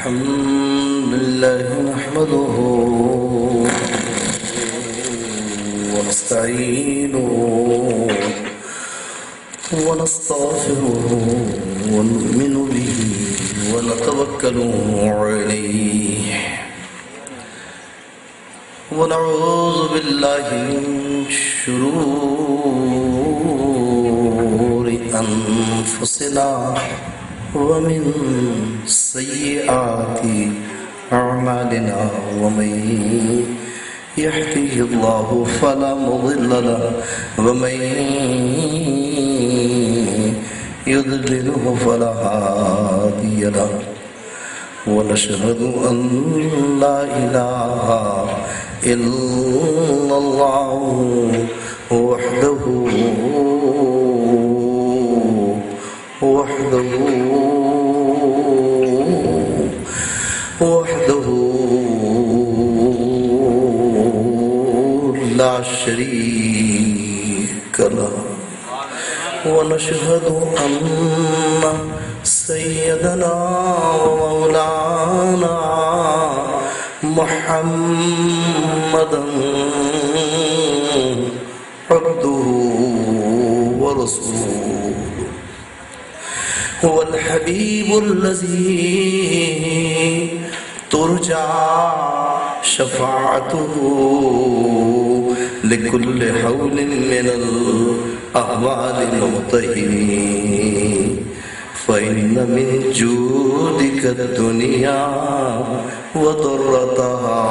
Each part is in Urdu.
الحمد لله نحمده ونستعينه ونستغفره ونؤمن به ونتوكل عليه ونعوذ بالله من شرور أنفسنا ومن سيئات أعمالنا ومن يهده الله فلا مضل له ومن يضلله فلا هادي له ونشهد أن لا إله إلا الله وحده لا شريك له ونشهد أن سيدنا ومولانا محمدا عبده ورسوله هو الحبيب الذي ترجى شفاعته لكل حول من الأهوال المطهرين فإن من جودك الدنيا وضرتها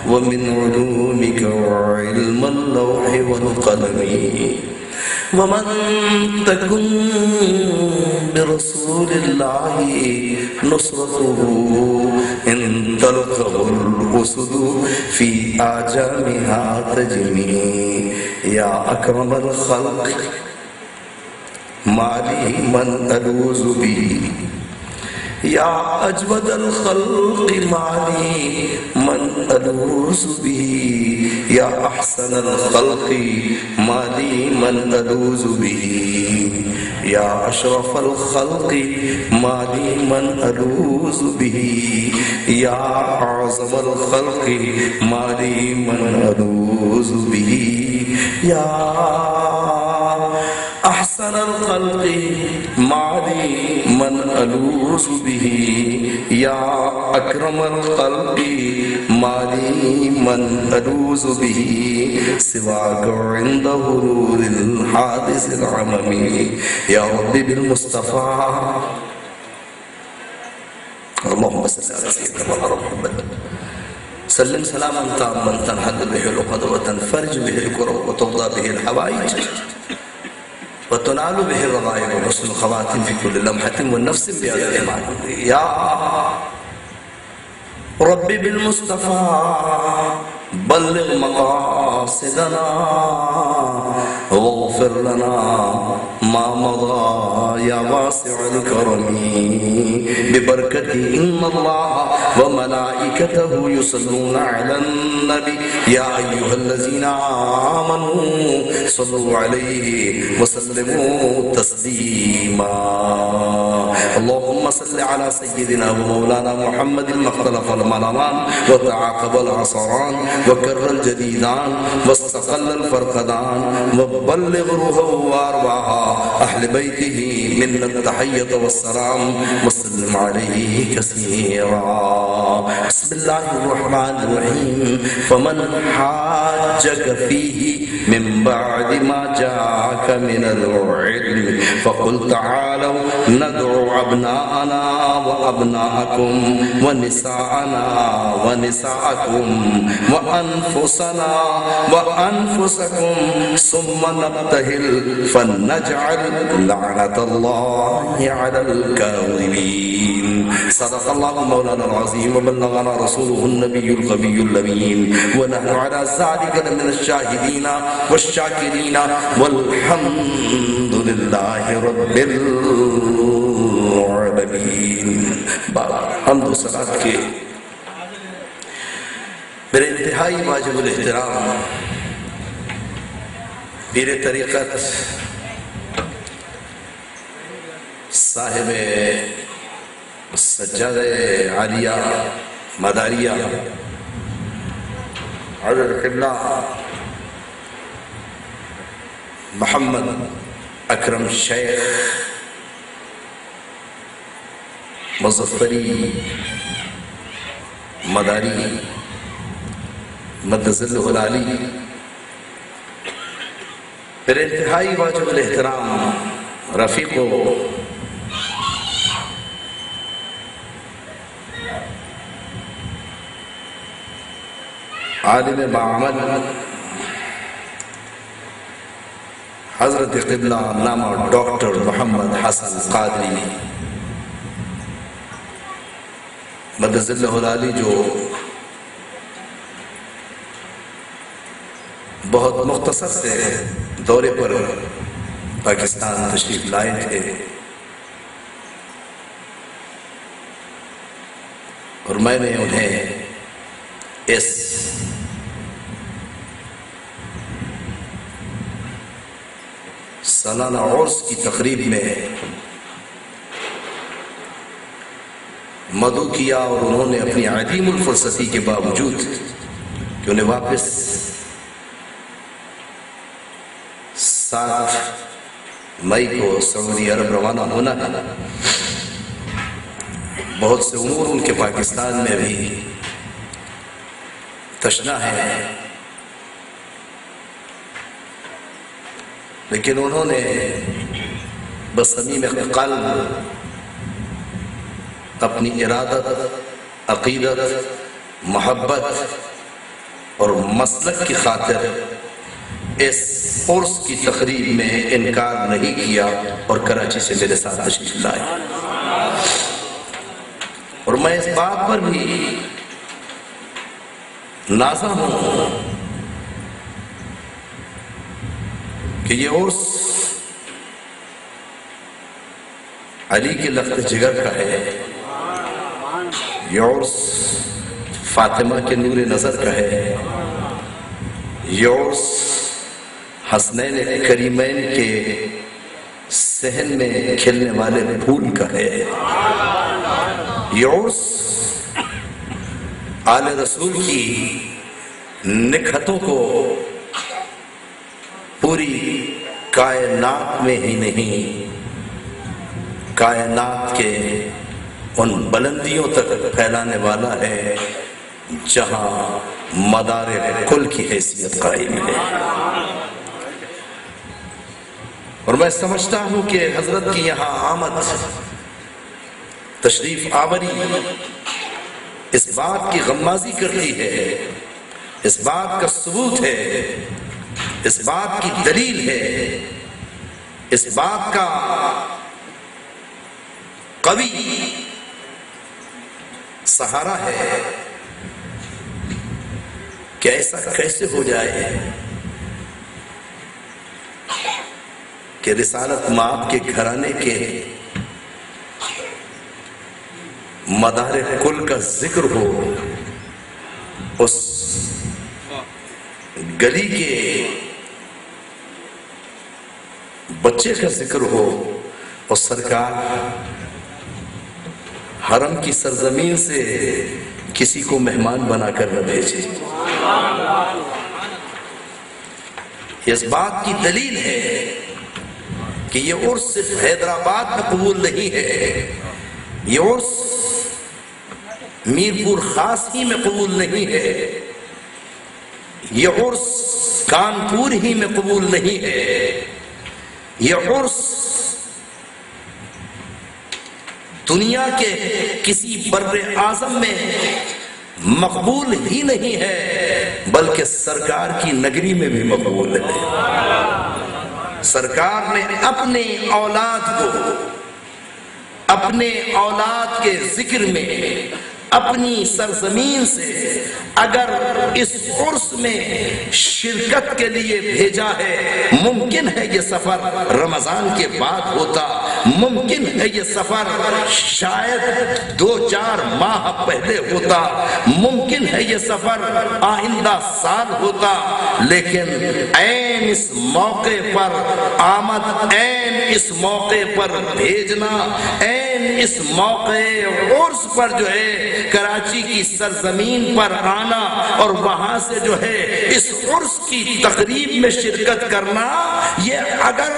ومن علومك علم اللوح والقلم ومن تكن برسول الله نصرته إن تلقه الأسد في آجامها تجمي يا أكرم الخلق ما لي من ألوذ به يا أجود الخلق ما لي من ألوذ به يا أحسن الخلق ما لي من ألوذ به يا أشرف الخلق ما لي من ألوذ به يا أعظم الخلق ما لي من ألوذ به يا أحسن الخلق ما لي من ألوذ به يا أكرم الخلق ما لي من ألوذ به سواك عند هرور الحادث العممي يا ربي بالمصطفى اللهم صل على سيدنا محمد سلم سلاما تاما تنحل به العقد وتنفرج به الكرب وتقضى به الحوائج وتنال به الرغائب وحسن الخواتم في كل لمحة والنفس بعدد ما يا ربي بالمصطفى بلغ مقاصدنا واغفر لنا ما مضى يا واسع الكرم ببركة إن الله وملائكته يصلون على النبي يا أيها الذين آمنوا صلوا عليه وسلموا تسليما اللهم صل على سيدنا ومولانا محمد ما اختلف المنامان وتعاقب العصران وكر الجديدان واستقل الفرقدان وبلغ روحه وارواحه أهل بيته منا التحية والسلام وسلم عليه كثيرا بسم الله الرحمن الرحيم فمن حاجك فيه من بعد ما جاءك من العلم فقل تعالوا ندعو أبناءنا وأبناءكم ونساءنا ونساءكم وأنفسنا وأنفسكم ثم نبتهل فنجعل لعنة الله على الكاذبين صدق الله مولانا العظيم وبلغنا رسوله النبي القوي الأمين ونحن على ذلك من الشاهدين والشاكرين والحمد لله رب العالمين حمد و صلاة کے میرے انتہائی واجب الاحترام پیر طریقت صاحب سجادہ عالیہ مداریہ حضرت قبلہ محمد اکرم شیخ مظفری مداری مدظلہ العالی، پھر انتہائی واجب الاحترام رفیق و عالم بعمل حضرت قبلہ علامہ ڈاکٹر محمد حسن قادری مدظلہ العالی، جو بہت مختصر سے دورے پر پاکستان تشریف لائے تھے، اور میں نے انہیں اس سالانہ عرس کی تقریب میں مدعو کیا، اور انہوں نے اپنی عدیم الفرصتی کے باوجود کہ انہیں واپس 7 مئی کو سعودی عرب روانہ ہونا ہے، بہت سے امور ان کے پاکستان میں بھی تشنا ہے، لیکن انہوں نے بصمیم قلب اپنی ارادت، عقیدت، محبت اور مسلک کی خاطر اس عرس کی تقریب میں انکار نہیں کیا اور کراچی سے میرے ساتھ تشریف لائے، اور میں اس بات پر بھی نازا ہوں کہ یہ عرس علی کے لخت جگر کا ہے، یہ عرس فاطمہ کے نور نظر کا ہے، یہ عرس حسنین کریمین کے صحن میں کھلنے والے پھول کا ہے، یہ عرس آل رسول کی نکھتوں کو پوری کائنات میں ہی نہیں، کائنات کے ان بلندیوں تک پھیلانے والا ہے جہاں مدار کل کی حیثیت قائم ہے۔ اور میں سمجھتا ہوں کہ حضرت کی یہاں آمد، تشریف آوری اس بات کی غمازی کرتی ہے، اس بات کا ثبوت ہے، اس بات کی دلیل ہے، اس بات کا قوی سہارا ہے کہ ایسا کیسے ہو جائے کہ رسالت مآب کے گھرانے کے مدار کل کا ذکر ہو، اس گلی کے بچے کا ذکر ہو، اور سرکار حرم کی سرزمین سے کسی کو مہمان بنا کر نہ بھیجے۔ اس بات کی دلیل ہے کہ یہ عرس صرف حیدرآباد میں قبول نہیں ہے، یہ عرس میرپور خاص ہی میں قبول نہیں ہے، یہ عرس کانپور ہی میں قبول نہیں ہے، یہ عرس دنیا کے کسی بر اعظم میں مقبول ہی نہیں ہے، بلکہ سرکار کی نگری میں بھی مقبول ہے۔ سرکار نے اپنے اولاد کو اپنے اولاد کے ذکر میں اپنی سرزمین سے اگر اس عرس میں شرکت کے لیے بھیجا ہے، ممکن ہے یہ سفر رمضان کے بعد ہوتا، ممکن ہے یہ سفر شاید 2-4 ماہ پہلے ہوتا، ممکن ہے یہ سفر آئندہ سال ہوتا، لیکن عین اس موقع پر آمد، عین اس موقع پر بھیجنا، عین اس موقع عرس پر جو ہے کراچی کی سرزمین پر آنا اور وہاں سے جو ہے اس عرس کی تقریب میں شرکت کرنا، یہ اگر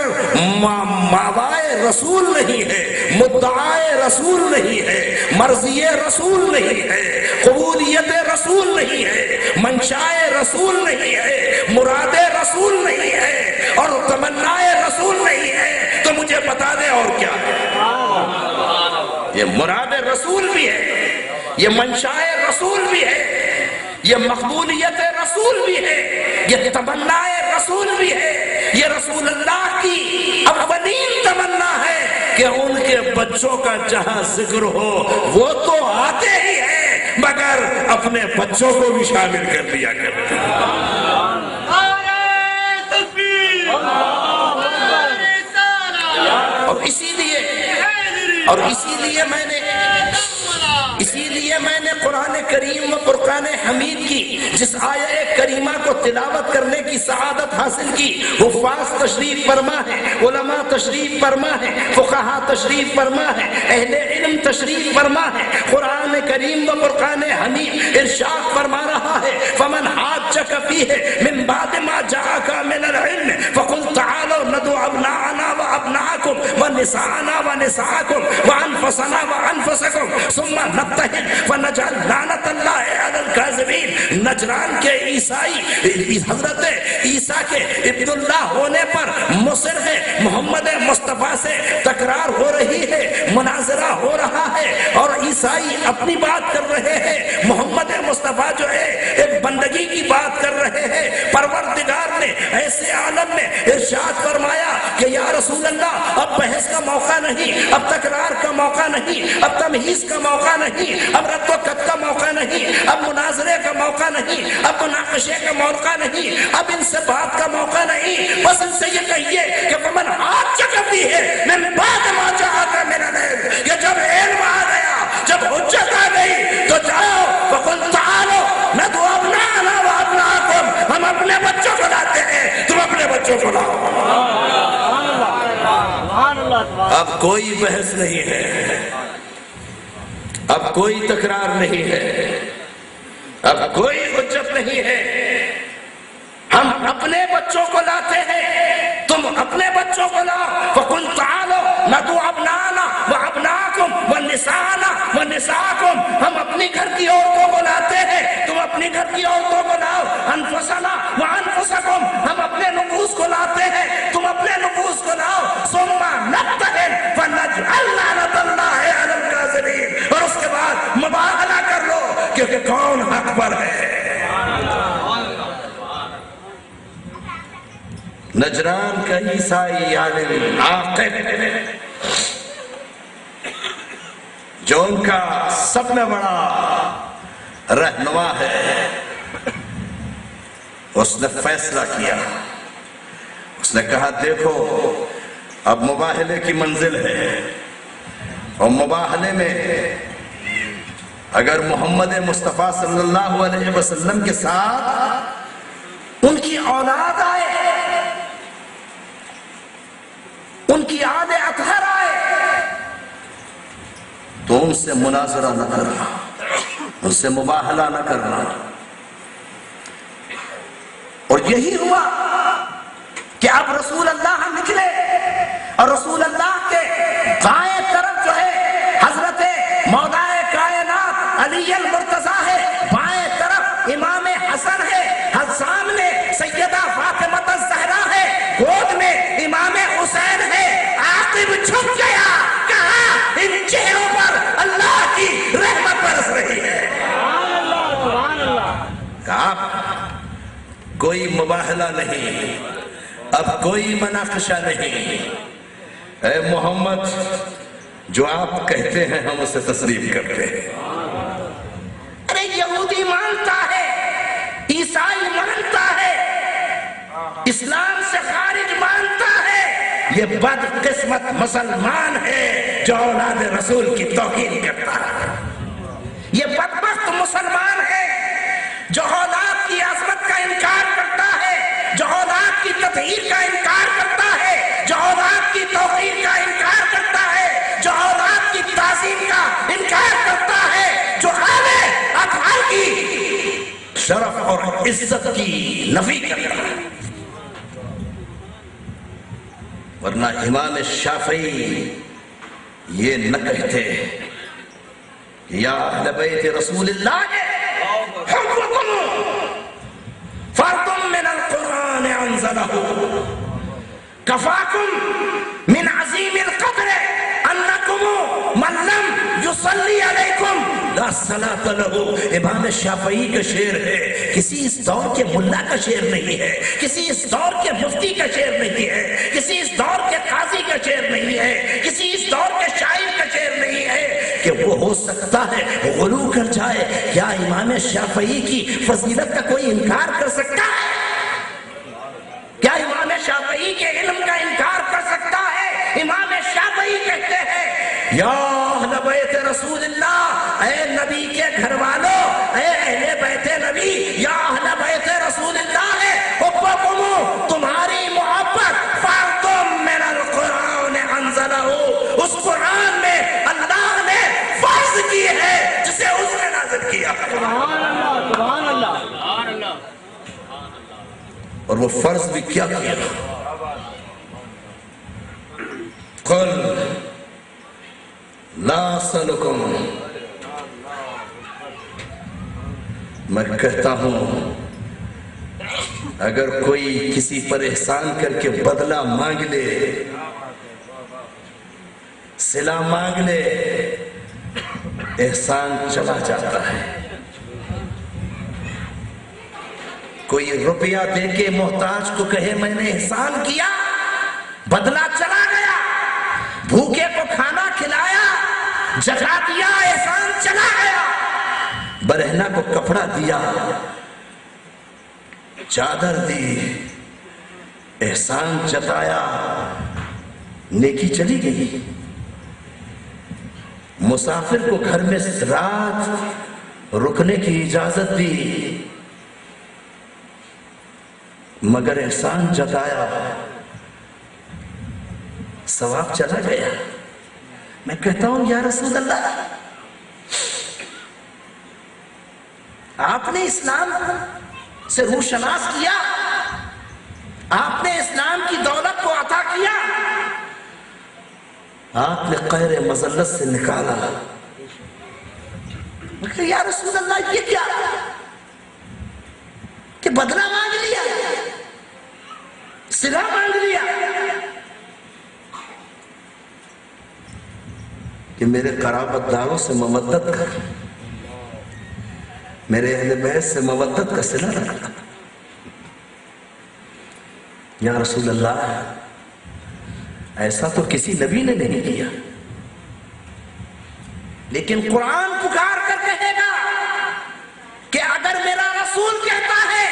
ماوائے رسول نہیں ہے، مدعائے رسول نہیں ہے، مرضی رسول نہیں ہے، قبولیت رسول نہیں ہے، منشائے رسول نہیں ہے، مراد رسول نہیں ہے اور تمنائے رسول نہیں ہے، تو مجھے بتا دے اور کیا ہے؟ یہ مراد رسول بھی ہے، یہ منشائے رسول بھی ہے، یہ مقبولیت رسول بھی ہے، یہ تمنائے رسول بھی ہے، یہ رسول اللہ کی اولین تمنا ہے کہ ان کے بچوں کا جہاں ذکر ہو وہ تو آتے ہی ہیں مگر اپنے بچوں کو بھی شامل کر دیا کرتے ہیں۔ اور اسی لیے میں نے قرآن کریم و فرقان حمید کی جس آیہ کریمہ کو تلاوت کرنے کی سعادت حاصل کی، حفاظ تشریف فرما ہے، علماء تشریف فرما ہے، فقہاء تشریف فرما ہے، اہل علم تشریف فرما ہے، قرآن کریم و فرقان حمید ارشاد فرما رہا ہے فمن حاجک فیہ من بعد ما جاءک من العلم فقل تعالوا ندعو ابناءنا وابناءکم ونساءنا ونساءکم وانفسنا وانفسکم ثم نبتہل فنجعل لعنت اللہ علی الکاذبین۔ نجران کے عیسائی حضرت عیسیٰ کے ابن اللہ ہونے پر مصر ہے، محمد مصطفیٰ سے تکرار ہو رہی ہے، مناظرہ ہو رہا ہے اور عیسائی اپنی بات کر رہے ہیں، محمد مصطفیٰ جو ہے ایک بندگی کی بات کر رہے ہیں۔ پروردگار نے ایسے عالم میں ارشاد فرمایا کہ یا رسول اللہ اب بحث کا موقع نہیں، اب تکرار کا موقع نہیں، اب تمہیز کا موقع نہیں، اب رد و قط کا موقع نہیں، اب مناظرے کا موقع نہیں، اب مناقشے کا موقع نہیں، اب ان سے بات کا موقع نہیں، بس ان سے یہ کہیے کہ فمن حاجک فیہ من بعد ما جاءک من العلم، کہ جب علم آ گیا، جب حجت آ گئی تو جاؤ فقل تعالوا ندعو ابناءنا وابناءکم، ہم اپنے بچوں کو لاتے ہیں، تم اپنے بچوں کو لاؤ۔ اب کوئی بحث نہیں ہے، اب کوئی تکرار نہیں ہے، اب کوئی حجت نہیں ہے، ہم اپنے بچوں کو لاتے ہیں، تم اپنے بچوں کو لاؤ۔ فَقُلْ تَعَالَوْا نَدْعُو أَبْنَاءَنَا وَأَبْنَاءَكُمْ وَنِسَاءَنَا وَنِسَاءَكُمْ، ہم اپنی گھر کی عورتوں کو لاتے ہیں، تم اپنی گھر کی عورتوں کو لاؤ۔ أَنفُسَنَا وَأَنفُسَكُمْ، ہم اپنے نفوس کو لاتے ہیں، تم اپنے نفوس کو لاؤ۔ ثُمَّ نَبْتَهِلْ فَنَجْعَلْ لَعْنَتَ اللَّهِ عَلَى الْكَاذِبِينَ، اور اس کے بعد مباہلہ کر لو کہ کون حق پر ہے۔ نجران کا عیسائی عالم عاقب جو ان کا سب میں بڑا رہنما ہے، اس نے فیصلہ کیا، اس نے کہا دیکھو اب مباہلے کی منزل ہے، اور مباہلے میں اگر محمد مصطفیٰ صلی اللہ علیہ وسلم کے ساتھ ان کی اولاد آئے، ان کی آل اطہر آئے، تو ان سے مناظرہ نہ کرنا، ان سے مباہلہ نہ کرنا۔ اور یہی ہوا کہ اب رسول اللہ نکلے اور رسول اللہ کے بائیں طرف جو ہے حضرت مولا کائنات علی المرتضیٰ ہے، بائیں طرف امام حسن ہے، سامنے سیدہ فاطمہ الزہرا ہے، گود میں امام حسین ہے۔ عاقب چھپ گیا، کہا ان چہروں پر اللہ کی رحمت برس رہی ہے۔ کہا کوئی مباہلہ نہیں، اب کوئی مناقشہ نہیں، اے محمد جو آپ کہتے ہیں ہم اسے تسلیم کرتے ہیں۔ ارے یہودی مانتا ہے، عیسائی مانتا ہے، اسلام سے خارج مانتا ہے، یہ بدقسمت مسلمان ہے جو اولاد رسول کی توہین کرتا ہے۔ یہ بدبخت مسلمان ہے جو اولاد کی عظمت کا انکار کرتا ہے، جو اولاد کی تطہیر کا انکار کرتا ہے، جو اولاد کی توقیر کا انکار کرتا ہے، جو اولاد کی تعظیم اور عزت کی نفی کرتا ہے۔ ورنہ امام شافعی یہ نہ کہتے کہ یا اہل بیت رسول اللہ حبکم فرد من القرآن انزلہ کفاکم من عظیم القدر انکم من لم یصلی علیکم لا صلاة لہ۔ امام شافعی کا شعر ہے، کسی اس دور کے ملا کا شعر نہیں ہے، کسی اس دور کے مفتی کا شعر نہیں ہے، کسی اس دور کے قاضی کا شعر نہیں ہے، کسی اس دور کے شاعر کا شعر نہیں ہے کہ وہ ہو سکتا ہے غلو کر جائے۔ کیا امام شافعی کی فضیلت کا کوئی انکار کر سکتا ہے؟ کیا امام شافعی کے علم کا انکار کر سکتا ہے؟ امام شافعی کہتے ہیں یا اہل بیت رسول اللہ، اے نبی کے گھر والوں، اے اہل بیت نبی، یا اہل بیت رسول اللہ حبکم، تمہاری محبت فرد من القرآن انزلہ، اس قرآن میں اللہ نے فرض کی ہے جسے اس نے نازل کیا۔ سبحان اللہ، سبحان اللہ، سبحان اللہ۔ اور وہ فرض بھی کیا کیا؟ قل لا اسألکم، میں کہتا ہوں اگر کوئی کسی پر احسان کر کے بدلہ مانگ لے، صلہ مانگ لے، احسان چلا جاتا ہے۔ کوئی روپیہ دے کے محتاج کو کہے میں نے احسان کیا، بدلہ چلا گیا، بھوکے کو کھانا کھلایا، جگہ دیا، احسان چلا گیا، برہنہ کو کپڑا دیا، چادر دی، احسان جتایا، نیکی چلی گئی۔ مسافر کو گھر میں رات رکنے کی اجازت دی، مگر احسان جتایا، ثواب چلا گیا۔ میں کہتا ہوں یا رسول اللہ، آپ نے اسلام سے روشناس کیا، آپ نے اسلام کی دولت کو عطا کیا، آپ نے قہر مذلت سے نکالا، میں کہتا یا رسول اللہ یہ کیا کہ بدلہ مانگ لیا، صلہ مانگ لیا، کہ میرے قرابت داروں سے مودت کر، میرے اہل بیت سے مودت کا صلہ رکھنا۔ یا رسول اللہ ایسا تو کسی نبی نے نہیں کیا، لیکن قرآن پکار کر کہے گا کہ اگر میرا رسول کہتا ہے،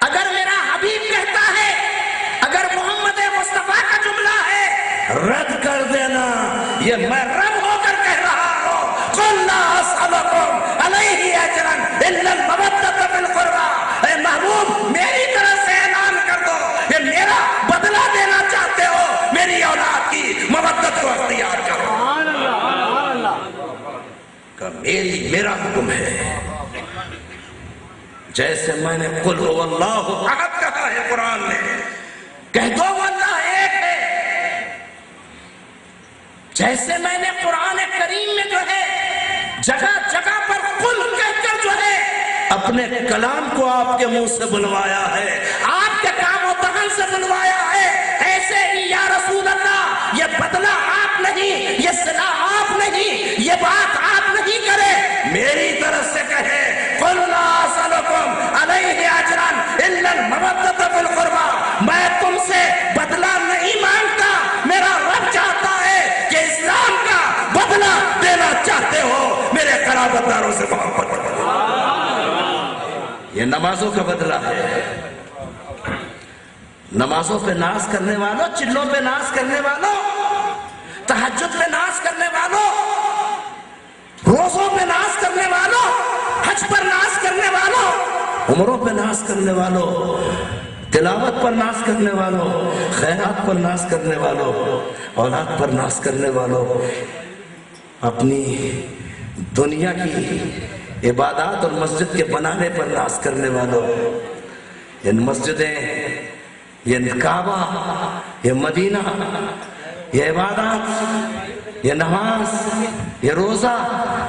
اگر میرا حبیب کہتا ہے، اگر محمد مصطفیٰ کا جملہ ہے، رد کر دینا، یہ میں رب ہو کر کہہ رہا ہوں۔ قُلْ لَا أَسْأَلُكُمْ عَلَيْهِ أَجْرًا إِلَّا الْمَوَدَّةَ فِي الْقُرْبَى۔ اے محبوب میری طرف سے اعلان کر دو کہ میرا بدلہ دینا چاہتے ہو، میری اولاد کی مودت کو اختیار کرو۔ سبحان اللہ، سبحان اللہ۔ کہ میرا حکم ہے، جیسے میں نے قل هو اللہ احد کہا ہے قرآن میں، کہہ دو وہ اللہ ایک ہے، جیسے میں نے قرآن کریم میں جو ہے جگہ جگہ پر قل کہہ کر جو ہے اپنے کلام کو آپ کے منہ سے بلوایا ہے، آپ کے کام و دہن سے بلوایا ہے، ایسے ہی یا رسول اللہ یہ بدلہ آپ نہیں، یہ صلہ آپ نہیں، یہ بات آپ نہیں کرے، میری طرف سے کہے قُلْ لَا أَسْأَلُكُمْ عَلَيْهِ أَجْرًا إِلَّا الْمَوَدَّةَ فِي الْقُرْبَى۔ میں تم سے بدلہ نہیں مانگتا، میرا رب چاہتا ہے کہ اسلام کا بدلہ دینا چاہتے ہو، میرے قرابت داروں سے محبت کرو۔ یہ نمازوں کا بدلہ ہے۔ نمازوں پہ ناز کرنے والوں، چلوں پہ ناز کرنے والوں، تہجد پہ ناز کرنے والوں، روزوں پہ ناز کرنے والوں، حج پر ناز کرنے والوں، عمروں پہ ناز کرنے والوں، تلاوت پر ناز کرنے والوں، خیرات پر ناز کرنے والوں، اولاد پر ناز کرنے والوں، اپنی دنیا کی عبادات اور مسجد کے بنانے پر ناز کرنے والوں، یہ مسجدیں، یہ کعبہ، یہ مدینہ، یہ عبادات، یہ نماز، یہ روزہ،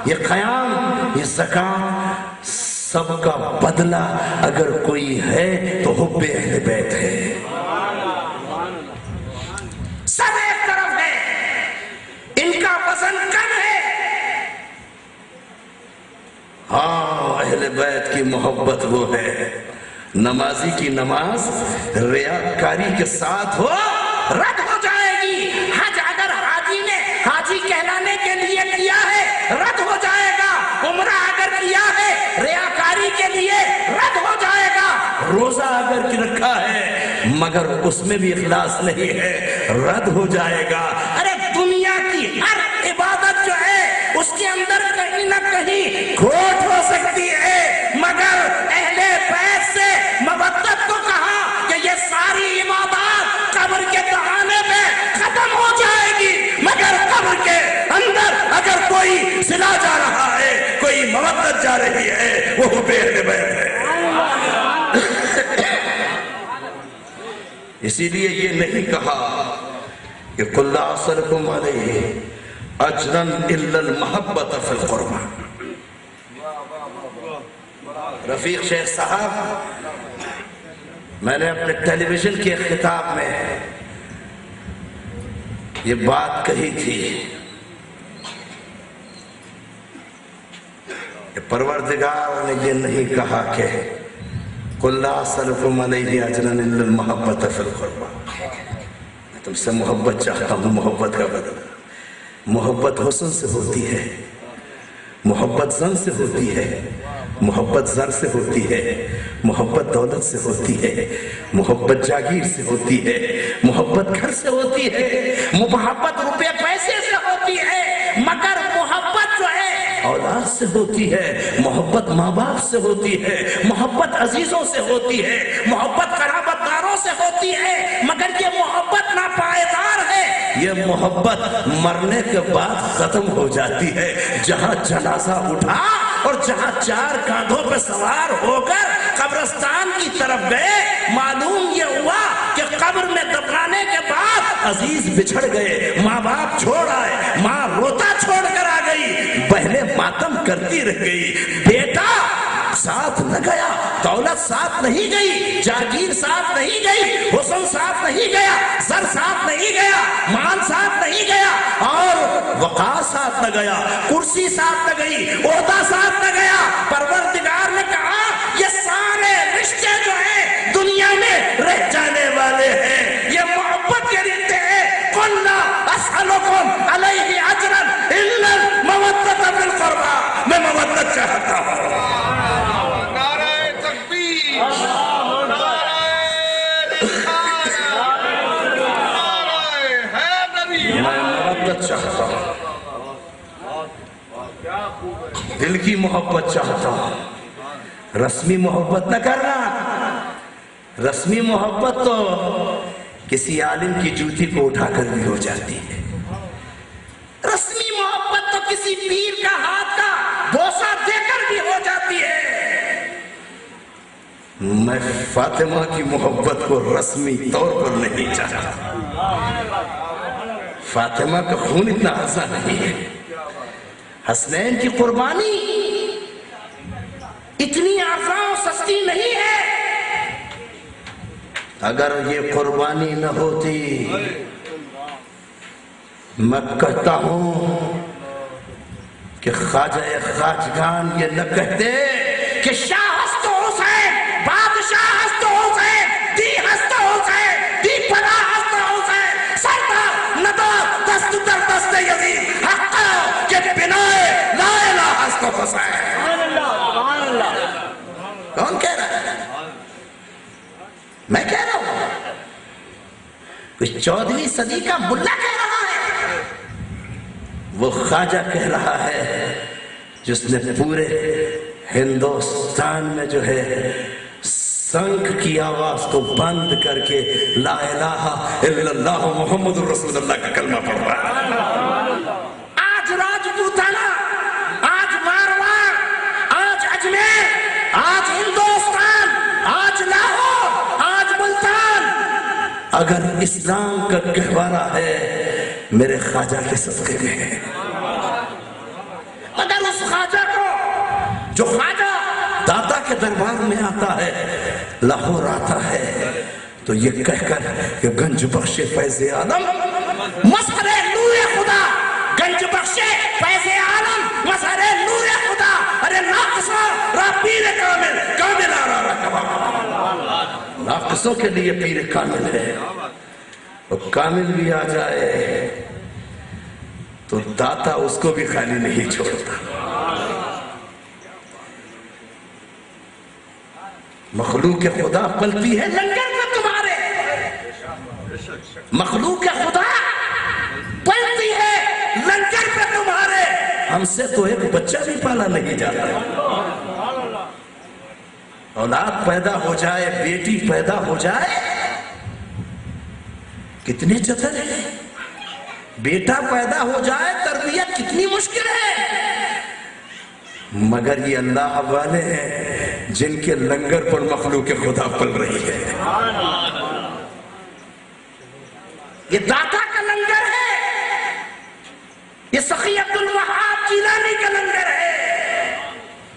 یہ قیام، یہ زکوٰۃ، سب کا بدلہ اگر کوئی ہے تو حب اہل بیت ہے۔ سب ایک طرف ہے، ان کا وزن کم ہے۔ ہاں، اہل بیت کی محبت وہ ہے، نمازی کی نماز ریاکاری کے ساتھ ہو رد ہو جائے گی۔ حج اگر حاجی نے حاجی کہلانے کے لیے کیا ہے رد ہو جائے گا، عمرہ اگر کیا ہے ریاکاری کے لیے رد ہو جائے گا، روزہ اگر رکھا ہے مگر اس میں بھی اخلاص نہیں ہے رد ہو جائے گا۔ ارے دنیا کی ہر عبادت جو ہے اس کے اندر کہیں نہ کہیں کھوٹ ہو سکتی ہے، مگر اہل بیت سے مودت کو کہا کہ یہ ساری عبادات قبر کے دہانے پہ ختم ہو جائے گی، مگر قبر کے اندر اگر کوئی صلہ جا رہا ہے، کوئی مودت جا رہی ہے، وہ حب اہل بیت ہے۔ اسی لیے یہ نہیں کہا کہ قُلْ لَا أَسْأَلُكُمْ عَلَيْهِ أَجْرًا إِلَّا الْمَحَبَّةَ فِي الْقُرْبَى۔ رفیق شیخ صاحب، میں نے اپنے ٹیلی ویژن کے خطاب میں یہ بات کہی تھی کہ پروردگار نے یہ نہیں کہا کہ قُلْ لَا أَسْأَلُكُمْ عَلَيْهِ أَجْرًا إِلَّا الْمَحَبَّةَ فِي الْقُرْبَى۔ میں تم سے محبت چاہتا ہوں، محبت کا بدلہ۔ محبت حسن سے ہوتی ہے، محبت زن سے ہوتی ہے، محبت زر سے ہوتی ہے، محبت دولت سے ہوتی ہے، محبت جاگیر سے ہوتی ہے، محبت گھر سے ہوتی ہے، محبت روپے پیسے سے ہوتی ہے، مگر محبت جو ہے اولاد سے ہوتی ہے، محبت ماں باپ سے ہوتی ہے، محبت عزیزوں سے ہوتی ہے، محبت قرابت داروں سے ہوتی ہے، مگر یہ محبت ناپائیدار ہے۔ یہ محبت مرنے کے بعد ختم ہو جاتی ہے۔ جہاں جنازہ اٹھا اور جہاں چار کاندھوں پہ سوار ہو کر قبرستان کی طرف گئے، معلوم یہ ہوا کہ قبر میں دفنانے کے بعد عزیز بچھڑ گئے، ماں باپ چھوڑ آئے، ماں روتا چھوڑ کر آ گئی، بہنیں ماتم کرتی رہ گئی، بیٹا ساتھ نہ گیا، دولت ساتھ نہیں گئی، جاگیر ساتھ نہیں گئی، حسن ساتھ نہیں گیا، زر ساتھ نہیں گیا، مال ساتھ نہیں گیا، اور وقار ساتھ نہ گیا، کرسی ساتھ نہ گئی، عہدہ ساتھ نہ گیا۔ پروردگار نے کہا یہ سارے رشتے جو ہیں دنیا میں رہ جانے والے ہیں، یہ محبت کے رشتے ہیں۔ قُلْ لَا أَسْأَلُكُمْ عَلَيْهِ أَجْرًا إِلَّا الْمَوَدَّةَ فِي الْقُرْبَى۔ میں مودت چاہتا ہوں۔ چاہتا ہوں، دل کی محبت چاہتا ہوں، رسمی محبت نہ کرنا۔ رسمی محبت تو کسی عالم کی جوتی کو اٹھا کر بھی ہو جاتی ہے، رسمی محبت تو کسی پیر کا ہاتھ کا بوسہ دے کر بھی ہو جاتی ہے۔ میں فاطمہ کی محبت کو رسمی طور پر نہیں چاہتا۔ فاطمہ کا خون اتنا عرضہ نہیں ہے، حسنین کی قربانی اتنی آسان و سستی نہیں ہے۔ اگر یہ قربانی نہ ہوتی، میں کہتا ہوں کہ خواجہ خواجگان یہ نہ کہتے کہ شاہ ہست حسین، بادشاہ ہست حسین، دی ہست حسین، دی پناہ ہست حسین، سردار ندار دست در دست یزید، حقا کہ بنائے لا الہ ہست حسین۔ سبحان اللہ، سبحان اللہ۔ کون کہہ رہا ہے؟ میں کہہ رہا ہوں، کچھ 14ویں صدی کا ملا کہہ رہا ہے، وہ خواجہ کہہ رہا ہے جس نے پورے ہندوستان میں جو ہے سنکھ کی آواز کو بند کر کے لا الہ الا اللہ محمد رسول اللہ کا کلمہ پڑھ رہا ہے۔ آج راجپوتانہ، آج مارواڑ، اگر اسلام کا گہوارہ ہے میرے خواجہ کے صدقے میں ہے. اگر اس خواجہ کو جو خواجہ داتا کے دربار میں آتا ہے لاہور آتا ہے تو یہ کہہ کر کہ گنج بخش فیض عالم مظہر نور خدا، گنج بخش فیض عالم مظہر نور خدا، ارے ناقصوں را پیر کامل کامل آرا رکھا. ناقصوں کے لیے پیر کامل ہے، اور کامل بھی آ جائے تو داتا اس کو بھی خالی نہیں چھوڑتا. مخلوق خدا پلتی ہے لنگر میں تمہارے، مخلوق خدا پلتی ہے لنگر میں تمہارے. ہم سے تو ایک بچہ بھی پالا نہیں جاتا. اولاد پیدا ہو جائے، بیٹی پیدا ہو جائے، کتنے چتر ہیں. بیٹا پیدا ہو جائے تربیت کتنی مشکل ہے. مگر یہ اللہ والے ہیں جن کے لنگر پر مخلوق خدا پل رہی ہے. یہ داتا کا لنگر ہے، یہ سخی عبد الوہاب جیلانی کا لنگر ہے،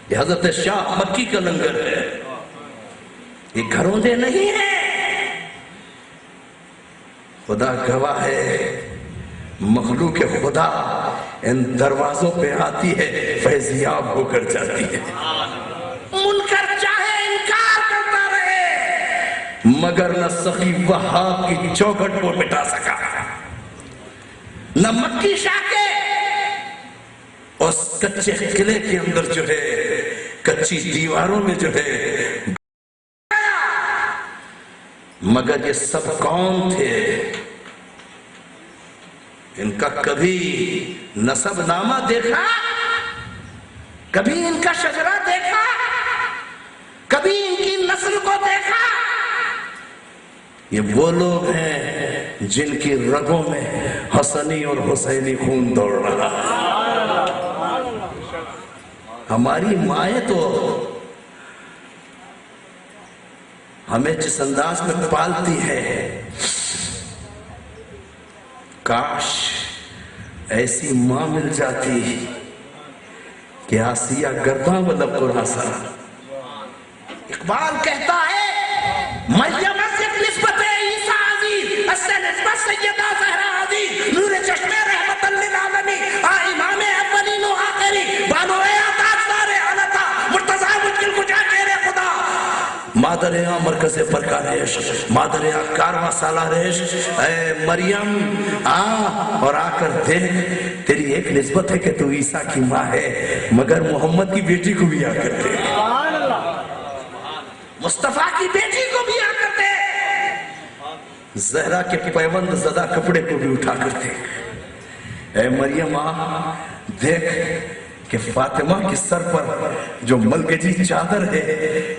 یہ حضرت شاہ مکی کا لنگر ہے. یہ گھروں دے نہیں ہیں. خدا گواہ ہے مخلوق خدا ان دروازوں پہ آتی ہے فیضیاب ہو کر جاتی ہے. منکر چاہے انکار کرتا رہے مگر نہ سخی وہاب کی چوکھٹ کو مٹا سکا، نہ مکی شاہ کے اس کچے قلعے کے اندر جو ہے کچی دیواروں میں جو ہے. مگر یہ سب کون تھے؟ ان کا کبھی نسب نامہ دیکھا؟ کبھی ان کا شجرہ دیکھا؟ کبھی ان کی نسل کو دیکھا؟ یہ وہ لوگ ہیں جن کی رگوں میں حسنی اور حسینی خون دوڑ رہا ہے. ہماری مائیں تو ہمیں جس انداز میں پالتی ہے، کاش ایسی ماں مل جاتی کہ آسیہ گرداں ولب قرآسا. اقبال کہتا ہے مریم سے نسبت عیسیٰ عزیز، اس سے نسبت سیدہ زہرا عزیز، نور چشم رحمت للعالمین، امام اولین و آخری، بانو تاجدار علتا، مرتضی مشکل کجا کہرے خدا. مادر مرکز پرکارش، مادر کارواں سالارش، اے مریم اور آ کر دیکھ تیری ایک نسبت ہے کہ تو عیسیٰ کی ماں ہے، مگر محمد کی بیٹی کو بھی آ کر دیکھ، مصطفیٰ کی بیٹی کو بھی آ کر دیکھ، زہرا کے پیوند زدہ کپڑے کو بھی اٹھا کر دیکھ. اے مریم دیکھ کہ فاطمہ کی سر پر جو ملگجی چادر ہے،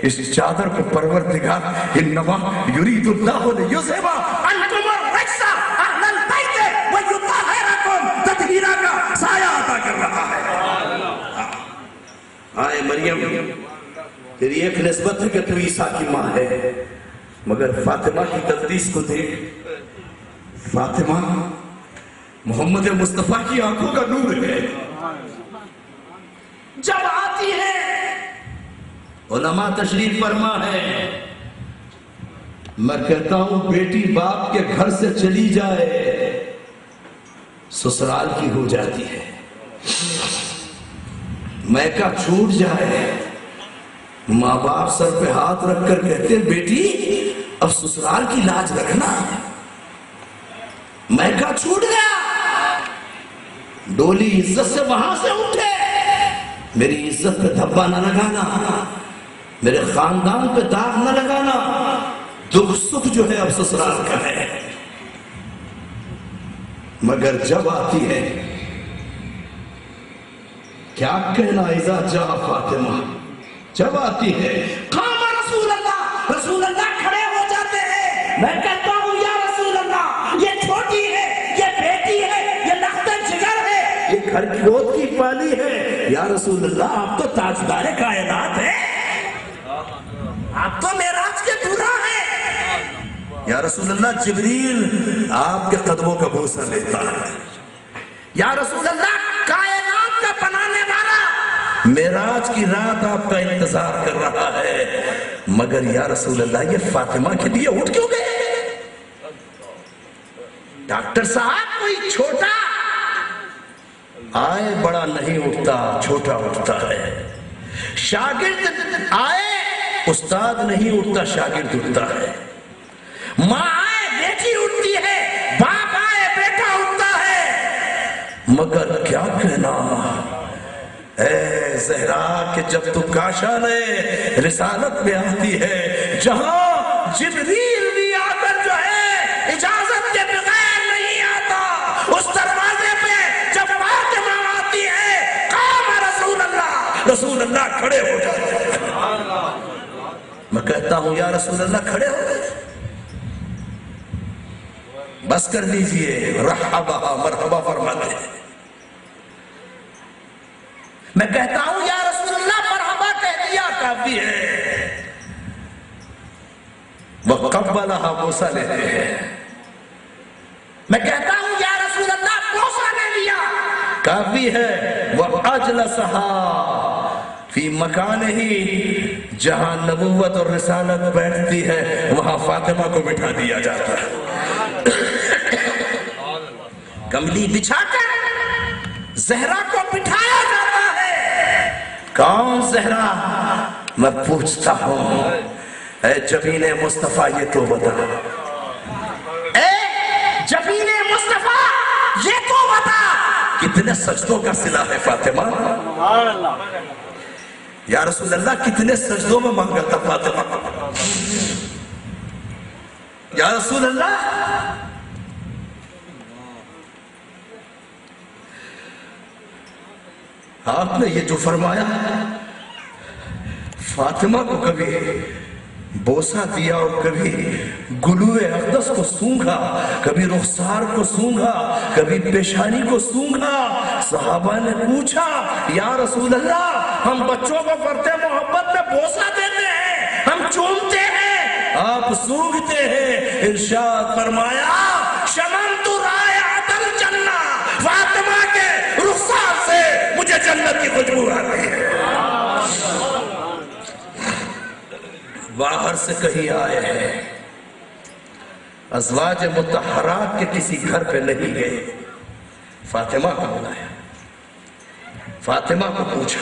اس چادر کو پروردگار انما یرید اللہ لیذھب عنکم الرجس اہل البیت ویطہرکم تطہیرا کا سایہ عطا کر رہا ہے. اے مریم تیری ایک نسبت ہے کہ تو عیسیٰ کی ماں ہے، مگر فاطمہ کی تقدیس کو دیکھ. فاطمہ محمد مصطفیٰ کی آنکھوں کا نور ہے. جب آتی ہے علماء تشریف فرما ہے، میں کہتا ہوں بیٹی باپ کے گھر سے چلی جائے سسرال کی ہو جاتی ہے. میکہ چھوٹ جائے ماں باپ سر پہ ہاتھ رکھ کر کہتے ہیں بیٹی اب سسرال کی لاج رکھنا. میکہ چھوٹ گیا، ڈولی عزت سے وہاں سے اٹھے، میری عزت پہ دھبا نہ لگانا، میرے خاندان پہ داغ نہ لگانا. دکھ سکھ جو ہے اب سسرال کا ہے. مگر جب آتی ہے کیا کہنا اذا جاء فاطمہ، جب آتی ہے قام رسول اللہ، رسول اللہ کھڑے ہو جاتے ہیں. میں کہتا ہوں یا رسول اللہ یہ چھوٹی ہے، یہ بیٹی ہے، یہ لخت جگر ہے، یہ گھر کی گود کی پالی ہے. یا رسول اللہ آپ تو تاجدار کائنات ہیں، آپ تو معراج کے دورہ ہیں، یا رسول اللہ جبریل آپ کے قدموں کا بوسہ لیتا ہے. یا رسول اللہ کائنات کا بنانے والا معراج کی رات آپ کا انتظار کر رہا ہے. مگر یا رسول اللہ یہ فاطمہ کے لیے اٹھ کیوں گئے؟ ڈاکٹر صاحب کوئی چھوٹا آئے بڑا نہیں اٹھتا، چھوٹا اٹھتا ہے. شاگرد آئے استاد نہیں اٹھتا، شاگرد اٹھتا ہے. ماں آئے بیٹی اٹھتی ہے، باپ آئے بیٹا اٹھتا ہے. مگر کیا کہنا اے زہرا کہ جب تو کاشانِ رسالت میں آتی ہے، جہاں جبریل بھی آ کر جو ہے اجازت کے بغیر نہیں آتا، اس دروازے پہ جب فاطمہ آتی ہے قام رسول اللہ کھڑے ہو جاتے ہیں. میں کہتا ہوں یا رسول اللہ کھڑے ہو گئے، بس کر دیجئے، رحبہ مرحبا فرماتے ہیں. میں کہتا ہوں یا رسول اللہ مرحبا کہہ دیا کافی ہے. وَقَبَّلَهَا بوسہ لیتے ہیں. میں کہتا ہوں یا رسول اللہ بوسہ لے لیا کافی ہے. وَأَجْلَسَهَا فی مکانہی، جہاں نبوت اور رسالت بیٹھتی ہے وہاں فاطمہ کو بٹھا دیا جاتا ہے. کملی بچھا کر زہرا کو بٹھایا جاتا ہے. کون زہرا؟ میں پوچھتا ہوں اے جبین مصطفیٰ یہ تو بتا، اے جبین مصطفیٰ یہ تو بتا کتنے سجدوں کا صلہ ہے فاطمہ؟ یا رسول اللہ کتنے سجدوں میں مانگا تھا فاطمہ؟ یا رسول اللہ آپ نے یہ جو فرمایا فاطمہ کو کبھی بوسہ دیا اور کبھی گلوئے اقدس کو سونگھا، کبھی رخسار کو سونگھا، کبھی پیشانی کو سونگھا. صحابہ نے پوچھا یا رسول اللہ ہم بچوں کو کرتے محبت میں بوسہ دیتے ہیں، ہم چومتے ہیں، آپ سونگھتے ہیں. ارشاد فرمایا شممت رائحۃ الجنہ، فاطمہ کے رخسار سے مجھے جنت کی خوشبو آ رہی ہے. باہر سے کہیں آئے ہیں، ازواج مطہرات کے کسی گھر پہ نہیں گئے، فاطمہ کو بلایا، فاطمہ کو پوچھا.